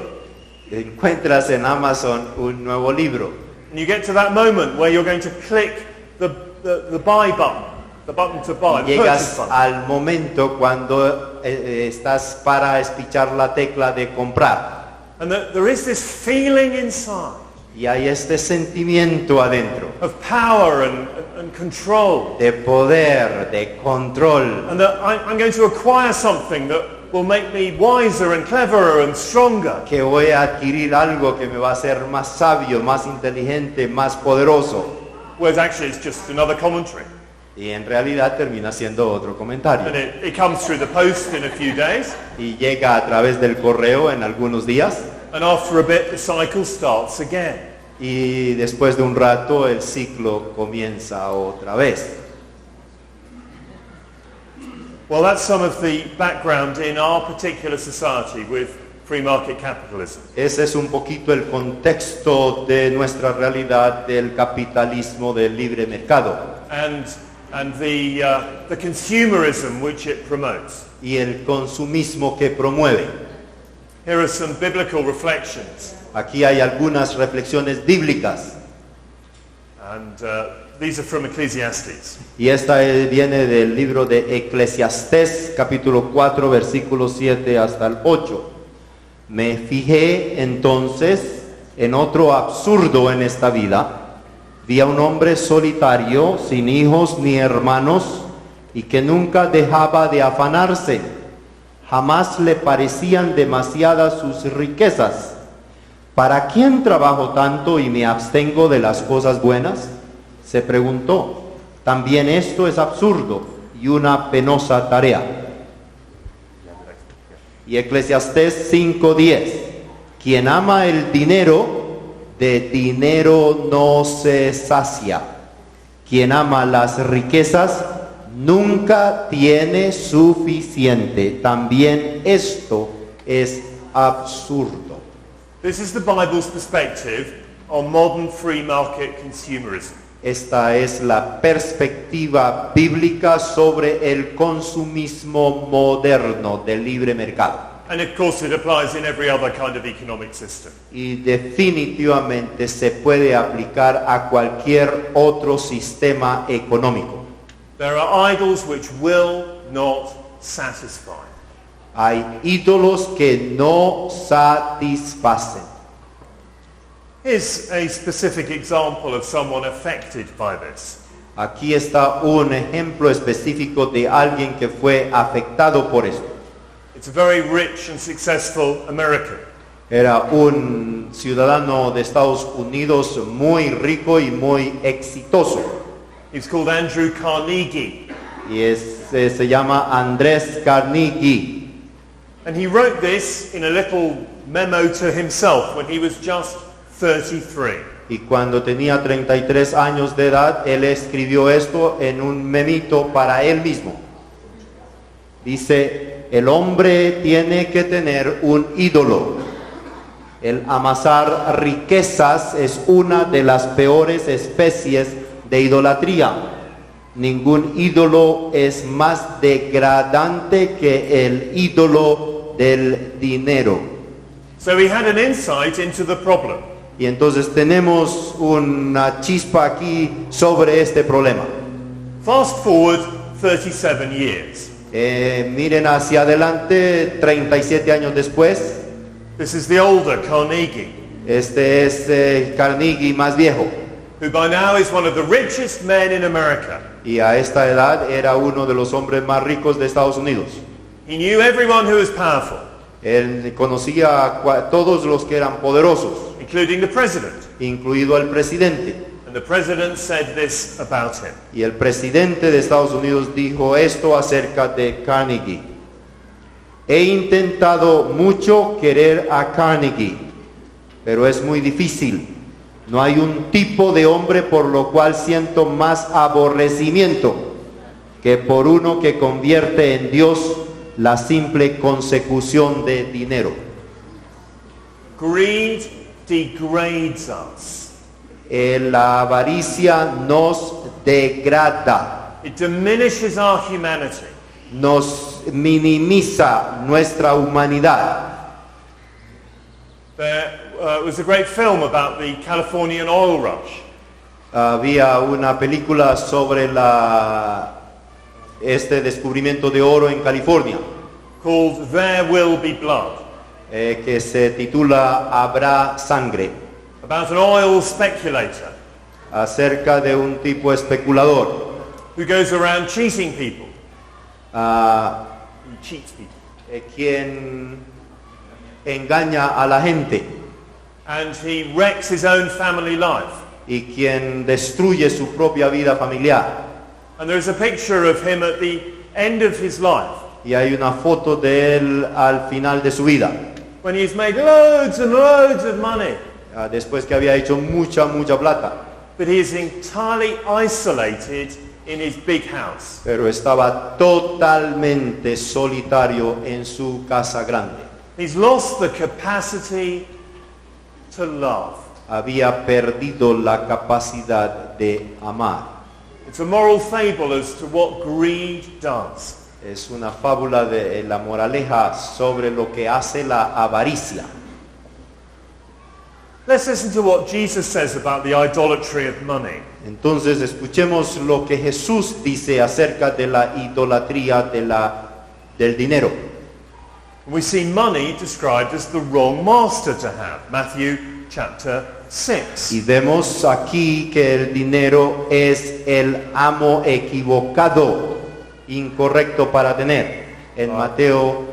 Encuentras en Amazon un nuevo libro and you get to that moment where you're going to click the buy button. the button to buy, the purchase Llegas button. al momento cuando estás para espichar la tecla de comprar. And there is this feeling inside Y hay este sentimiento adentro of power and control. de poder, de control. And that I'm going to acquire something that will make me wiser and cleverer and stronger. Que voy a adquirir algo que me va a hacer más sabio, más inteligente, más poderoso. Whereas actually it's just another commentary. Y en realidad termina siendo otro And comentario. it comes through the post in a few days. Y llega a través del correo en algunos días. And after a bit, the cycle starts again. Y después de un rato el ciclo comienza otra vez. Well, that's some of the background in our particular society with free market capitalism. Ese es un poquito el contexto de nuestra realidad del capitalismo del libre mercado And the consumerism which it promotes. y el consumismo que promueve. Here are some biblical reflections. Aquí hay algunas reflexiones bíblicas And these are from Ecclesiastes. y esta viene del libro de Eclesiastés, capítulo 4, versículos 7 hasta el 8. Me fijé entonces en otro absurdo en esta vida. Vi a un hombre solitario, sin hijos ni hermanos, y que nunca dejaba de afanarse. Jamás le parecían demasiadas sus riquezas. ¿Para quién trabajo tanto y me abstengo de las cosas buenas? Se preguntó. También esto es absurdo y una penosa tarea. Y Eclesiastés 5:10. Quien ama el dinero, de dinero no se sacia. Quien ama las riquezas, nunca tiene suficiente. También esto es absurdo. This is the Bible's perspective on modern free market consumerism. Esta es la perspectiva bíblica sobre el consumismo moderno del libre mercado. And of course it applies in every other kind of economic system. Y definitivamente se puede aplicar a cualquier otro sistema económico. There are idols which will not satisfy. Hay ídolos que no satisfacen. Here's a specific example of someone affected by this. Aquí está un ejemplo específico de alguien que fue afectado por esto. It's a very rich and successful American. Era un ciudadano de Estados Unidos muy rico y muy exitoso. He's called Andrew Carnegie. Y se llama Andrés Carnegie. And he wrote this in a little memo to himself when he was just 33. Y cuando tenía 33 años de edad, él escribió esto en un memito para él mismo. Dice, el hombre tiene que tener un ídolo. El amasar riquezas es una de las peores especies de idolatría. Ningún ídolo es más degradante que el ídolo del dinero. So he had an insight into the problem. Y entonces tenemos una chispa aquí sobre este problema. Fast forward 37 years. Miren hacia adelante, 37 años después. This is the older Carnegie, Este es Carnegie más viejo. who by now is one of the richest men in America. Y a esta edad era uno de los hombres más ricos de Estados Unidos. He knew everyone who was powerful, Él conocía a todos los que eran poderosos, including the president. incluido al presidente. And the president said this about him. Y el presidente de Estados Unidos dijo esto acerca de Carnegie. He intentado mucho querer a Carnegie, pero es muy difícil. No hay un tipo de hombre por lo cual siento más aborrecimiento que por uno que convierte en Dios la simple consecución de dinero. Greed degrades us. La avaricia nos degrada, It diminishes our humanity. nos minimiza nuestra humanidad. There was a great film about the Californian oil rush. Había una película sobre este descubrimiento de oro en California, called There Will Be Blood, que se titula Habrá sangre, about an oil speculator acerca de un tipo especulador who goes around cheating people. Who cheats people. Quien engaña a la gente And he wrecks his own family life. y quien destruye su propia vida familiar. And there is a picture of him at the end of his life, Y hay una foto de él al final de su vida, when he's made loads and loads of money, después que había hecho mucha plata, but he is entirely isolated in his big house. pero estaba totalmente solitario en su casa grande. He's lost the capacity to love. Había perdido la capacidad de amar. It's a moral fable as to what greed does. Es una fábula de la moraleja sobre lo que hace la avaricia. Let's listen to what Jesus says about the idolatry of money. Entonces escuchemos lo que Jesús dice acerca de la idolatría del dinero. We see money described as the wrong master to have. Matthew chapter 6. Y vemos aquí que el dinero es el amo equivocado, incorrecto para tener. En Mateo,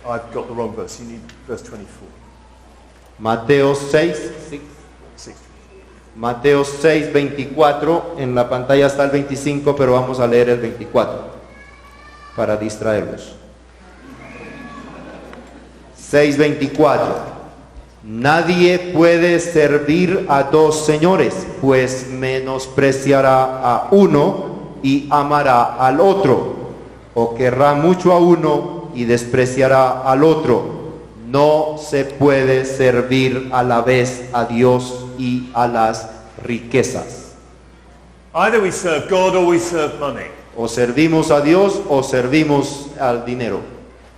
I've got the wrong verse. You need verse 24. Mateo 6, 6. Mateo 6, 24, en la pantalla está el 25, pero vamos a leer el 24 para distraerlos. 6:24. Nadie puede servir a dos señores, pues menospreciará a uno y amará al otro, o querrá mucho a uno y despreciará al otro. No se puede servir a la vez a Dios y a las riquezas. Either we serve God or we serve money. O servimos a Dios o servimos al dinero.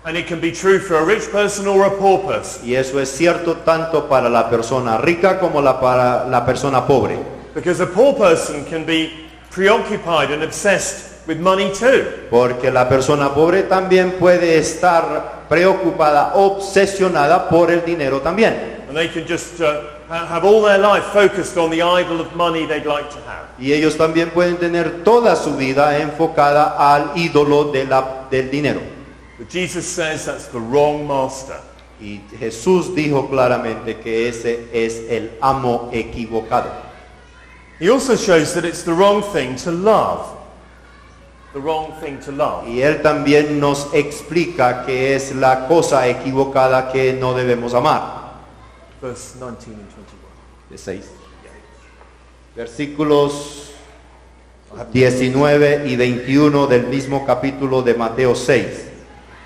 And it can be true for a rich person or a poor person. Y eso es cierto tanto para la persona rica como para la persona pobre. Because a poor person can be preoccupied and obsessed with money too. Porque la persona pobre también puede estar preocupada, obsesionada por el dinero también. And they can just have all their life focused on the idol of money they'd like to have. Y ellos también pueden tener toda su vida enfocada al ídolo del dinero. But Jesus says that's the wrong master. Y Jesús dijo claramente que ese es el amo equivocado. He also shows that it's the wrong thing to love. The wrong thing to love. Y él también nos explica que es la cosa equivocada que no debemos amar. Verse 19 and 21. De 6. Versículos 19 y 21 del mismo capítulo de Mateo 6.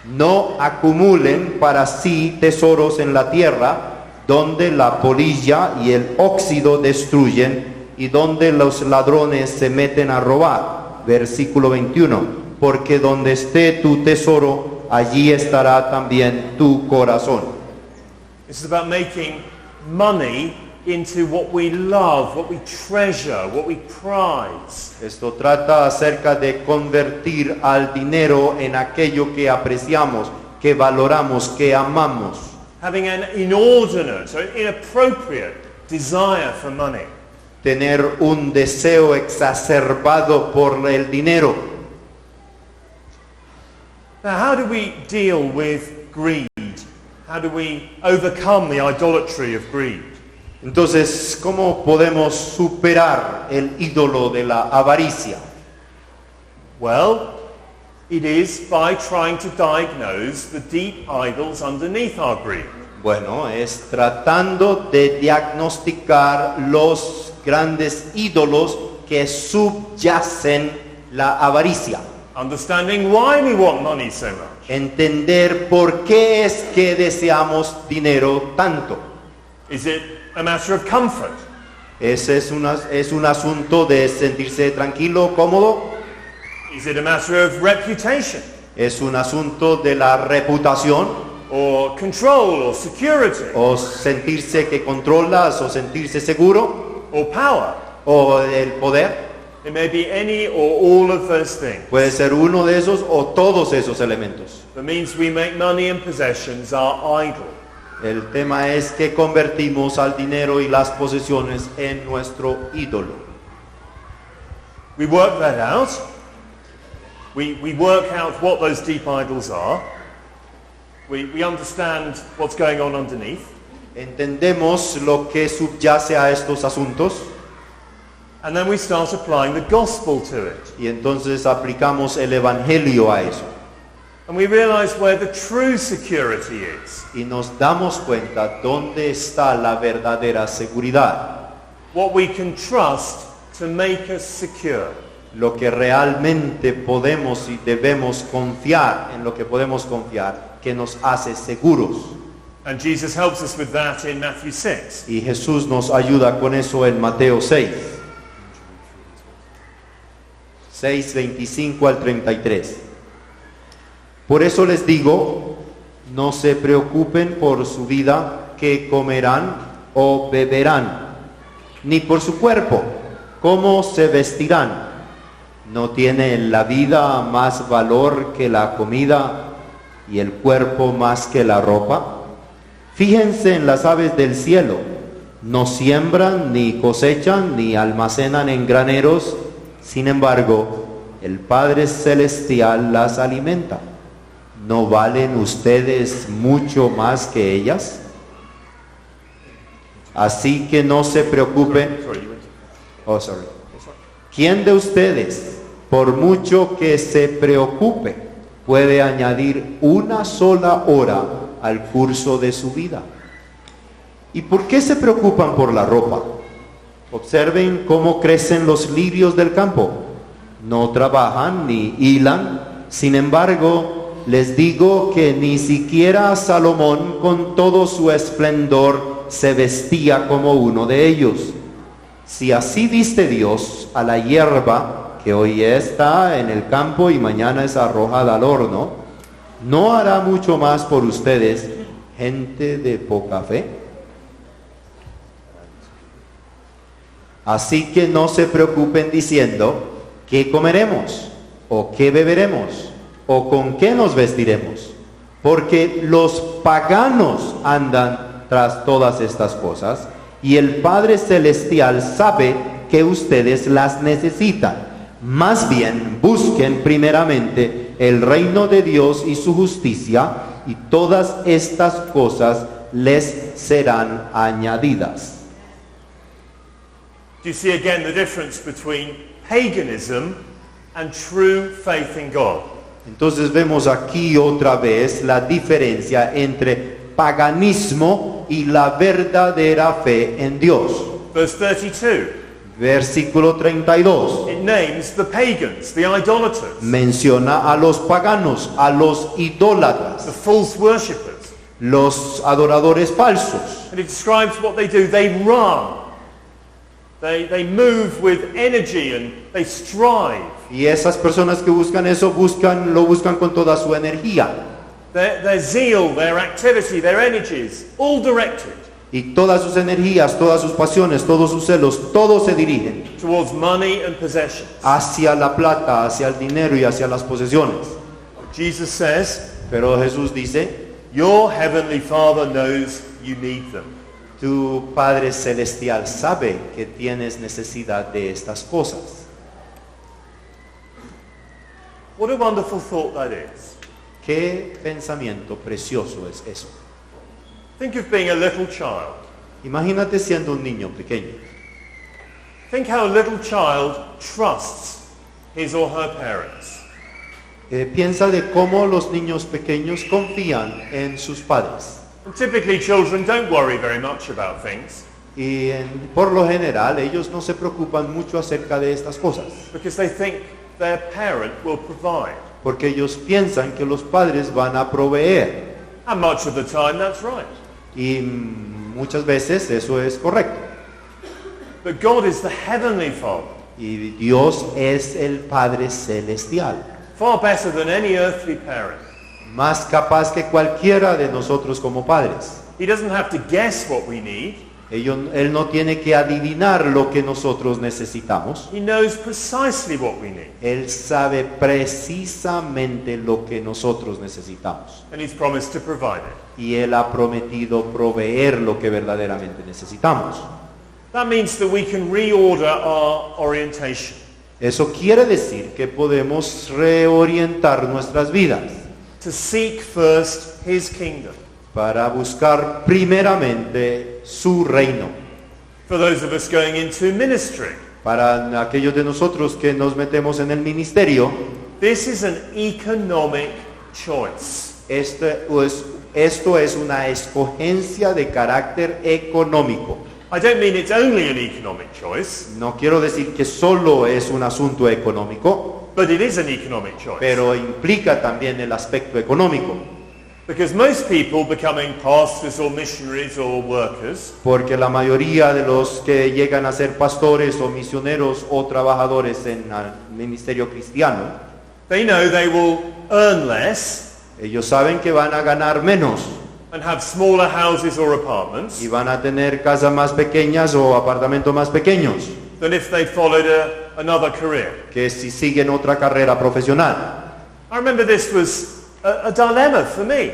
No acumulen para sí tesoros en la tierra, donde la polilla y el óxido destruyen y donde los ladrones se meten a robar. Versículo 21. Porque donde esté tu tesoro, allí estará también tu corazón. This is about making money into what we love, what we treasure, what we prize. Esto trata acerca de convertir al dinero en aquello que apreciamos, que valoramos, que amamos. Having an inordinate or inappropriate desire for money. Tener un deseo exacerbado por el dinero. Now, how do we deal with greed? How do we overcome the idolatry of greed? Entonces, ¿cómo podemos superar el ídolo de la avaricia? Well, it is by trying to diagnose the deep idols underneath our greed. Bueno, es tratando de diagnosticar los grandes ídolos que subyacen la avaricia. Understanding why we want money so much. Entender por qué es que deseamos dinero tanto. Is it a matter of comfort? Ese es un asunto de sentirse tranquilo, cómodo. Is it a matter of reputation? Es un asunto de la reputación. Or control or security? O sentirse que controlas o sentirse seguro. Or power? O el poder. It may be any or all of those things. Puede ser uno de esos o todos esos elementos. That means we make money and possessions our idol. El tema es que convertimos al dinero y las posesiones en nuestro ídolo. We work that out. We work out what those deep idols are. We understand what's going on underneath. Entendemos lo que subyace a estos asuntos And then we start applying the gospel to it. y entonces aplicamos el evangelio a eso. And we realize where the true security is. Y nos damos cuenta dónde está la verdadera seguridad, What we can trust to make us secure. lo que realmente podemos y debemos confiar, en lo que podemos confiar, que nos hace seguros. And Jesus helps us with that in Matthew 6. Y Jesús nos ayuda con eso en Mateo 6:25 al 33. Por eso les digo, no se preocupen por su vida, qué comerán o beberán, ni por su cuerpo, cómo se vestirán. ¿No tiene la vida más valor que la comida y el cuerpo más que la ropa? Fíjense en las aves del cielo, no siembran, ni cosechan, ni almacenan en graneros, sin embargo, el Padre Celestial las alimenta. ¿No valen ustedes mucho más que ellas? Así que no se preocupen. ¿Quién de ustedes, por mucho que se preocupe, puede añadir una sola hora al curso de su vida? ¿Y por qué se preocupan por la ropa? Observen cómo crecen los lirios del campo. No trabajan ni hilan. Sin embargo, les digo que ni siquiera Salomón con todo su esplendor se vestía como uno de ellos. Si así viste Dios a la hierba que hoy está en el campo y mañana es arrojada al horno, ¿no hará mucho más por ustedes, gente de poca fe? Así que no se preocupen diciendo, ¿qué comeremos? ¿O qué beberemos? ¿O con qué nos vestiremos? Porque los paganos andan tras todas estas cosas, y el Padre Celestial sabe que ustedes las necesitan. Más bien, busquen primeramente el reino de Dios y su justicia, y todas estas cosas les serán añadidas. Do you see again the difference between paganism and true faith in God? Entonces vemos aquí otra vez la diferencia entre paganismo y la verdadera fe en Dios. Verse 32. Versículo 32. It names the pagans, the idolaters, Menciona a los paganos, a los the idólatras, false worshippers. los adoradores falsos. And it describes what they do. They run. They move with energy and they strive. Y esas personas que buscan eso, lo buscan con toda su energía. Their zeal, their activity, their energies, all directed Y todas sus energías, todas sus pasiones, todos sus celos, todos se dirigen towards money and possessions. hacia la plata, hacia el dinero y hacia las posesiones. Jesus says, Pero Jesús dice, your heavenly Father knows you need them. tu Padre Celestial sabe que tienes necesidad de estas cosas. What a wonderful thought that is. Qué pensamiento precioso es eso. Think of being a little child. Imagínate siendo un niño pequeño. Think how a little child trusts his or her parents. Piensa de cómo los niños pequeños confían en sus padres. And typically children don't worry very much about things Y por lo general ellos no se preocupan mucho acerca de estas cosas, because they think their parent will provide. porque ellos piensan que los padres van a proveer. And much of the time that's right. Y muchas veces eso es correcto. But God is the heavenly Father, Y Dios es el Padre Celestial, far better than any earthly parent. más capaz que cualquiera de nosotros como padres. He doesn't have to guess what we need. Él no tiene que adivinar lo que nosotros necesitamos. He knows precisely what we need. Él sabe precisamente lo que nosotros necesitamos. And he's promised to provide it. Y Él ha prometido proveer lo que verdaderamente necesitamos. That means that we can reorder our orientation. Eso quiere decir que podemos reorientar nuestras vidas To seek first his kingdom. para buscar primeramente su reino. For those of us going into ministry, Para aquellos de nosotros que nos metemos en el ministerio, this is an economic choice. esto es una escogencia de carácter económico. I don't mean it's only an economic choice, No quiero decir que solo es un asunto económico, but it is an economic choice. pero implica también el aspecto económico. Because most people becoming pastors or missionaries or workers Porque la mayoría de los que llegan a ser pastores o misioneros o trabajadores en el ministerio cristiano, they know they will earn less ellos saben que van a ganar menos and have smaller houses or apartments y van a tener casas más pequeñas o apartamentos más pequeños than if they followed another career. que si siguen otra carrera profesional. I remember this was a dilemma for me.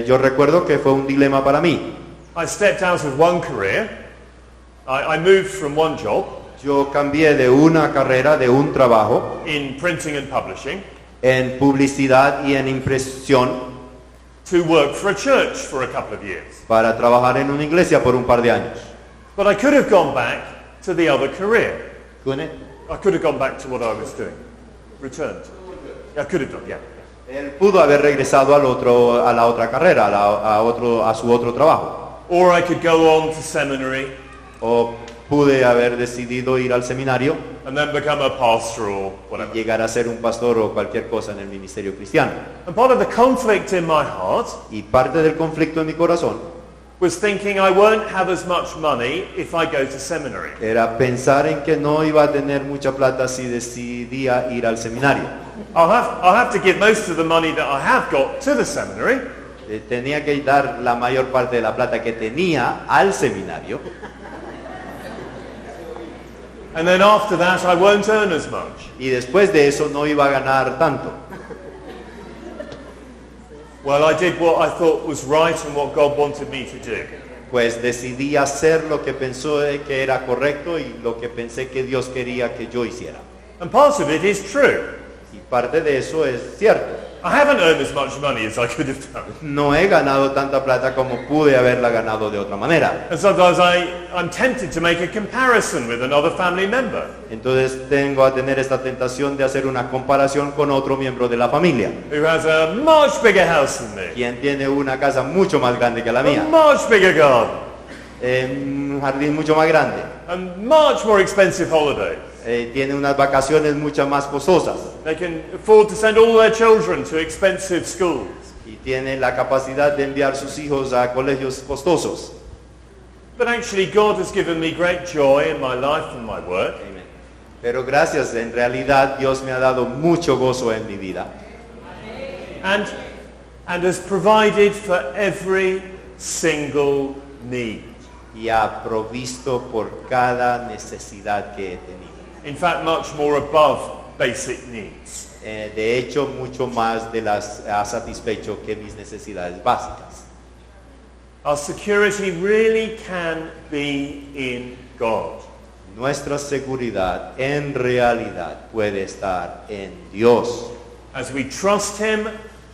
Yo recuerdo que fue un dilema para mí. I stepped out of one career. I moved from one job Yo cambié de una carrera, de un trabajo in printing and publishing en publicidad y en impresión to work for a church for a couple of years. para trabajar en una iglesia por un par de años. But I could have gone back to the other career. ¿Couldn't? I could have gone back to what I was doing. Returned. I could have done, yeah. Él pudo haber regresado a la otra carrera, a su otro trabajo. Or I could go on to seminary O pude haber decidido ir al seminario and then become a pastor or y whatever. llegar a ser un pastor o cualquier cosa en el ministerio cristiano. And part of the conflict in my heart Y parte del conflicto en mi corazón was thinking I won't have as much money if I go to seminary. era pensar en que no iba a tener mucha plata si decidía ir al seminario. I'll have to give most of the money that I have got to the seminary, Tenía que dar la mayor parte de la plata que tenía al seminario and then after that I won't earn as much. y después de eso no iba a ganar tanto. Well, I did what I thought was right and what God wanted me to do. Pues decidí hacer lo que pensó que era correcto y lo que pensé que Dios quería que yo hiciera. And part of it is true. Y parte de eso es cierto. I haven't earned as much money as I could have done. No he ganado tanta plata como pude haberla ganado de otra manera. And sometimes I'm tempted to make a comparison with another family member Entonces tengo a tener esta tentación de hacer una comparación con otro miembro de la familia, who has a much bigger house than me, quien tiene una casa mucho más grande que la a mía, much bigger garden, un jardín mucho más grande, and much more expensive holidays. tiene unas vacaciones mucho más costosas They can afford to send all their children to expensive schools. y tiene la capacidad de enviar sus hijos a colegios costosos. But actually God has given me great joy in my life and my work. Amén. Pero gracias, en realidad Dios me ha dado mucho gozo en mi vida And has provided for every single need. y ha provisto por cada necesidad que he tenido. In fact, much more above basic needs. De hecho, mucho más de las ha satisfecho que mis necesidades básicas. Our security really can be in God. Nuestra seguridad en realidad puede estar en Dios, As we trust Him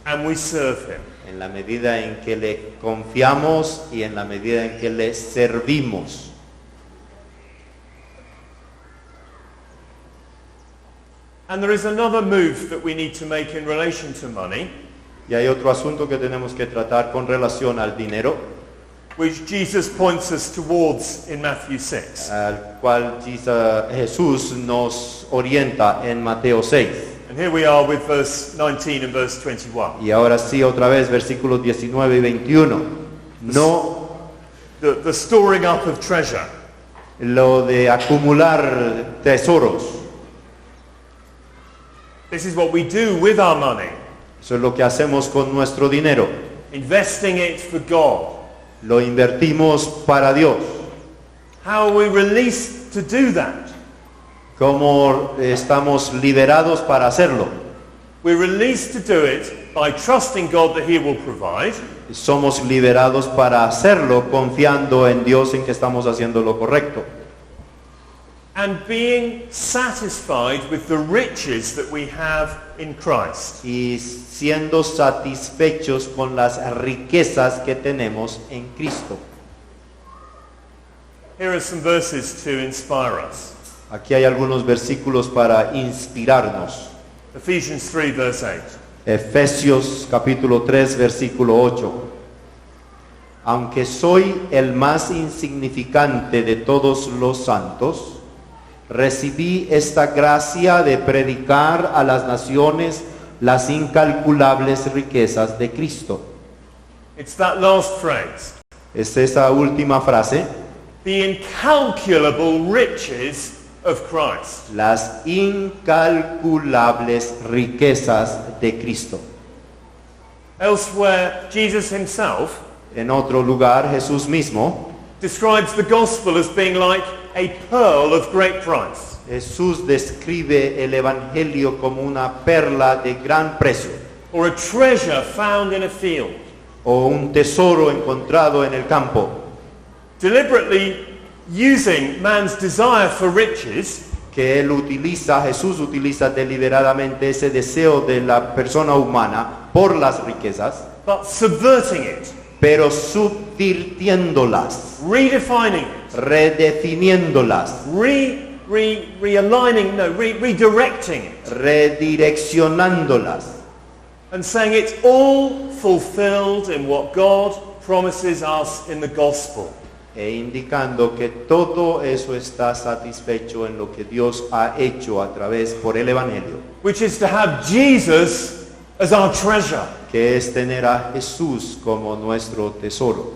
and we serve Him. en la medida en que le confiamos y en la medida en que le servimos. And there is another move that we need to make in relation to money, Y hay otro asunto que tenemos que tratar con relación al dinero, which Jesus points us towards in Matthew 6. al cual Jesús nos orienta en Mateo 6. And here we are with verse 19 and verse 21. Y ahora sí, otra vez, versículos 19 y 21. No The storing up of treasure. lo de acumular tesoros. This is what we do with our money, Eso es lo que hacemos con nuestro dinero. investing it for God. Lo invertimos para Dios. How are we released to do that? ¿Cómo estamos liberados para hacerlo? We're released to do it by trusting God that He will provide, Somos liberados para hacerlo confiando en Dios en que estamos haciendo lo correcto. and being satisfied with the riches that we have in Christ. Y siendo satisfechos con las riquezas que tenemos en Cristo. Here are some verses to inspire us. Aquí hay algunos versículos para inspirarnos. Ephesians 3 verse 8. Efesios capítulo 3 versículo 8. Aunque soy el más insignificante de todos los santos, recibí esta gracia de predicar a las naciones las incalculables riquezas de Cristo. It's that last phrase. Es esa última frase, The incalculable riches of Christ. las incalculables riquezas de Cristo. Elsewhere, Jesus himself En otro lugar, Jesús mismo, describes the gospel as being like a pearl of great price. Jesús describe el Evangelio como una perla de gran precio Or a treasure found in a field. o un tesoro encontrado en el campo, Deliberately using man's desire for riches que Jesús utiliza deliberadamente ese deseo de la persona humana por las riquezas, but subverting it, pero subvirtiéndolas, redefining it, redefiniéndolas, redirecting it, redireccionándolas, and saying it's all fulfilled in what God promises us in the gospel. e indicando que todo eso está satisfecho en lo que Dios ha hecho a través por el Evangelio, Which is to have Jesus as our treasure, que es tener a Jesús como nuestro tesoro,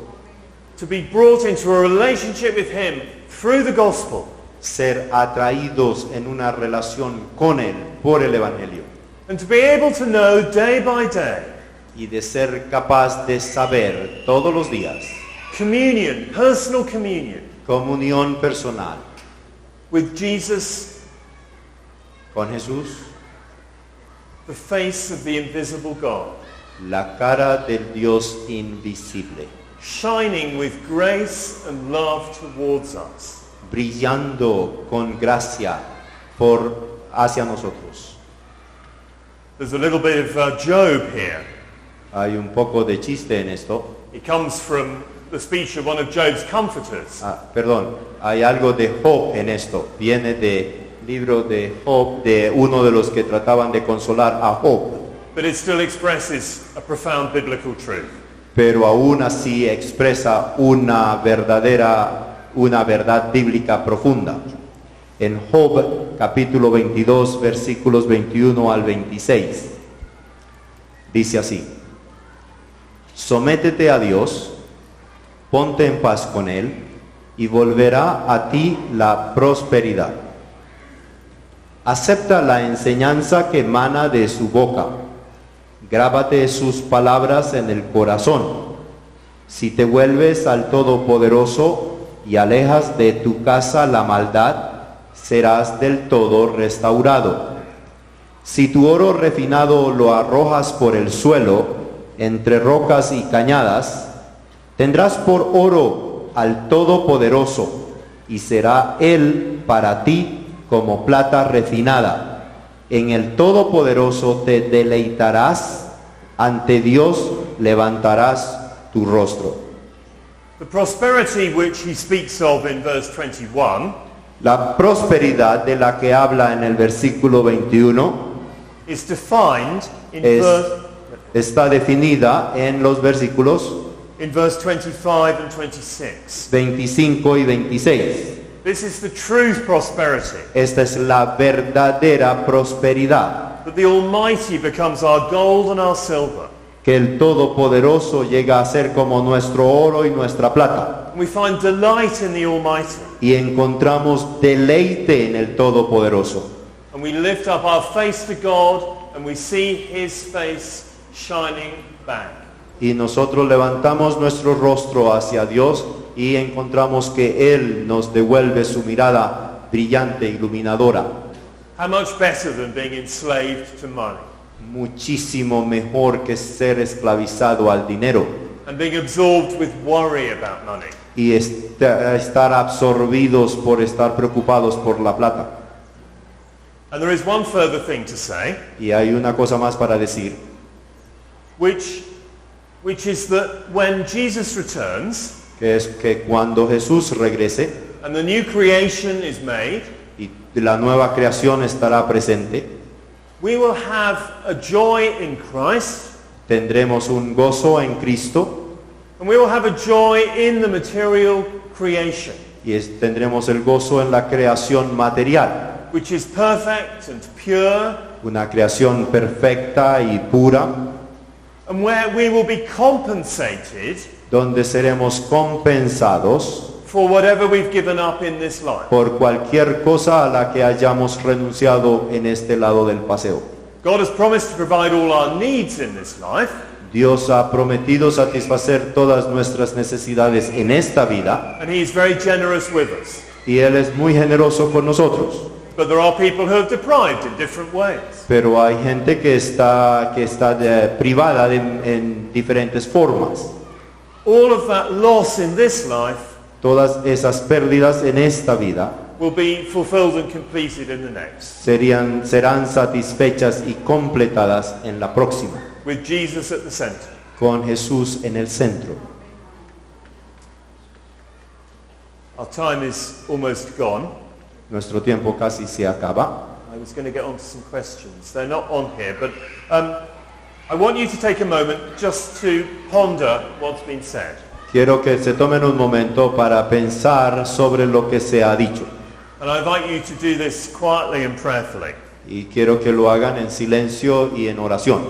to be brought into a relationship with Him through the gospel, ser atraídos en una relación con Él por el Evangelio, and to be able to know day by day y de ser capaz de saber todos los días, communion, personal communion comunión personal with Jesus, con Jesús, the face of the invisible God, la cara del Dios invisible, shining with grace and love towards us. brillando con gracia hacia nosotros. There's a little bit of Job here. Hay un poco de chiste en esto. It comes from the speech of one of Job's comforters. Perdón, hay algo de Job en esto. Viene del libro de Job, de uno de los que trataban de consolar a Job. But it still expresses a profound biblical truth. Pero aún así expresa una verdad bíblica profunda. En Job capítulo 22 versículos 21 al 26 dice así: sométete a Dios, ponte en paz con Él, y volverá a ti la prosperidad. Acepta la enseñanza que emana de su boca, grábate sus palabras en el corazón. Si te vuelves al Todopoderoso y alejas de tu casa la maldad, serás del todo restaurado. Si tu oro refinado lo arrojas por el suelo, entre rocas y cañadas, tendrás por oro al Todopoderoso, y será Él para ti como plata refinada. En el Todopoderoso te deleitarás, ante Dios levantarás tu rostro. The prosperity which he speaks of in verse 21 La prosperidad de la que habla en el versículo 21 is defined in está definida en los versículos verse 25 and 26. 25 y 26. This is the true prosperity, Esta es la verdadera prosperidad, that the Almighty becomes our gold and our silver. que el Todopoderoso llega a ser como nuestro oro y nuestra plata, And we find delight in the Almighty, y encontramos deleite en el Todopoderoso, and we lift up our face to God and we see His face shining back. y nosotros levantamos nuestro rostro hacia Dios y encontramos que Él nos devuelve su mirada brillante, iluminadora. How much better than being enslaved to money Muchísimo mejor que ser esclavizado al dinero and being absorbed with worry about money. y estar absorbidos por estar preocupados por la plata. And there is one further thing to say, Y hay una cosa más para decir, which is that when Jesus returns que es que cuando Jesús regrese and the new creation is made, y la nueva creación estará presente, we will have a joy in Christ, tendremos un gozo en Cristo and we will have a joy in the material creation, y tendremos el gozo en la creación material, which is perfect and pure, una creación perfecta y pura, and where we will be compensated donde seremos compensados for whatever we've given up in this life. por cualquier cosa a la que hayamos renunciado en este lado del paseo. God has promised to provide all our needs in this life, Dios ha prometido satisfacer todas nuestras necesidades en esta vida and He is very generous with us. y Él es muy generoso con nosotros. But there are people who are deprived in different ways. Pero hay gente que está privada en diferentes formas. All of that loss in this life Todas esas pérdidas en esta vida will be fulfilled and completed in the next, serán satisfechas y completadas en la próxima, with Jesus at the center. con Jesús en el centro. Our time is almost gone. Nuestro tiempo casi se acaba. I was going to get on to some questions. They're not on here, but I want you to take a moment just to ponder what's been said. Quiero que se tomen un momento para pensar sobre lo que se ha dicho. And I invite you to do this quietly and prayerfully. Y quiero que lo hagan en silencio y en oración.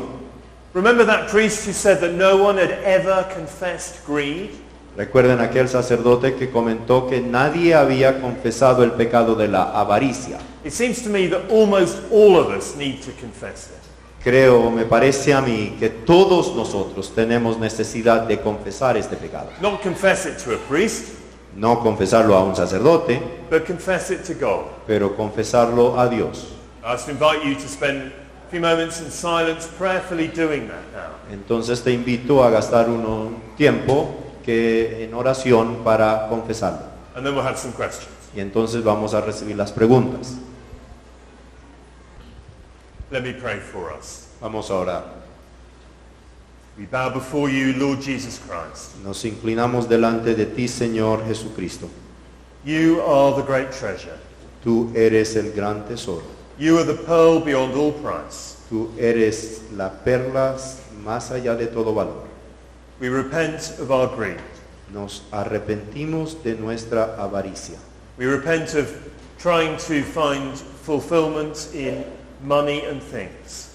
Remember that priest who said that no one had ever confessed greed? Recuerden aquel sacerdote que comentó que nadie había confesado el pecado de la avaricia. It seems to me that almost all of us need to confess it. Me parece a mí que todos nosotros tenemos necesidad de confesar este pecado. Not confess it to a priest, No confesarlo a un sacerdote, but confess it to God. pero confesarlo a Dios. I just invite you to spend a few moments in silence prayerfully doing that now. Entonces te invito a gastar un tiempo en oración para confesarlo. And then we'll have some questions. Y entonces vamos a recibir las preguntas. Let me pray for us. Vamos a orar. We bow before you, Lord Jesus Christ. Nos inclinamos delante de ti, Señor Jesucristo. You are the great treasure. Tú eres el gran tesoro. You are the pearl beyond all price. Tú eres la perla más allá de todo valor. We repent of our greed. Nos arrepentimos de nuestra avaricia. We repent of trying to find fulfillment in money and things.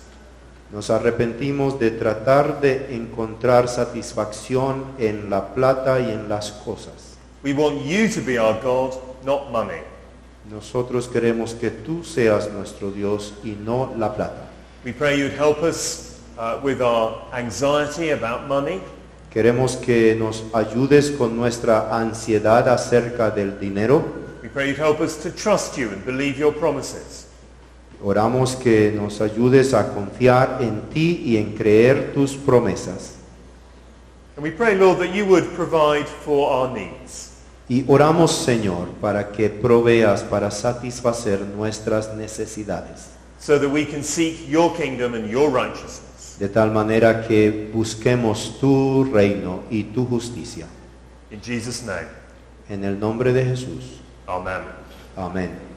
Nos arrepentimos de tratar de encontrar satisfacción en la plata y en las cosas. We want you to be our God, not money. Nosotros queremos que tú seas nuestro Dios y no la plata. We pray you'd help us with our anxiety about money. Queremos que nos ayudes con nuestra ansiedad acerca del dinero. We pray you'd help us to trust you and believe your promises. Oramos que nos ayudes a confiar en ti y en creer tus promesas. And we pray, Lord, that you would provide for our needs. Y oramos, Señor, para que proveas para satisfacer nuestras necesidades. So that we can seek your kingdom and your righteousness. De tal manera que busquemos tu reino y tu justicia. In Jesus' name, En el nombre de Jesús. amen. Amén.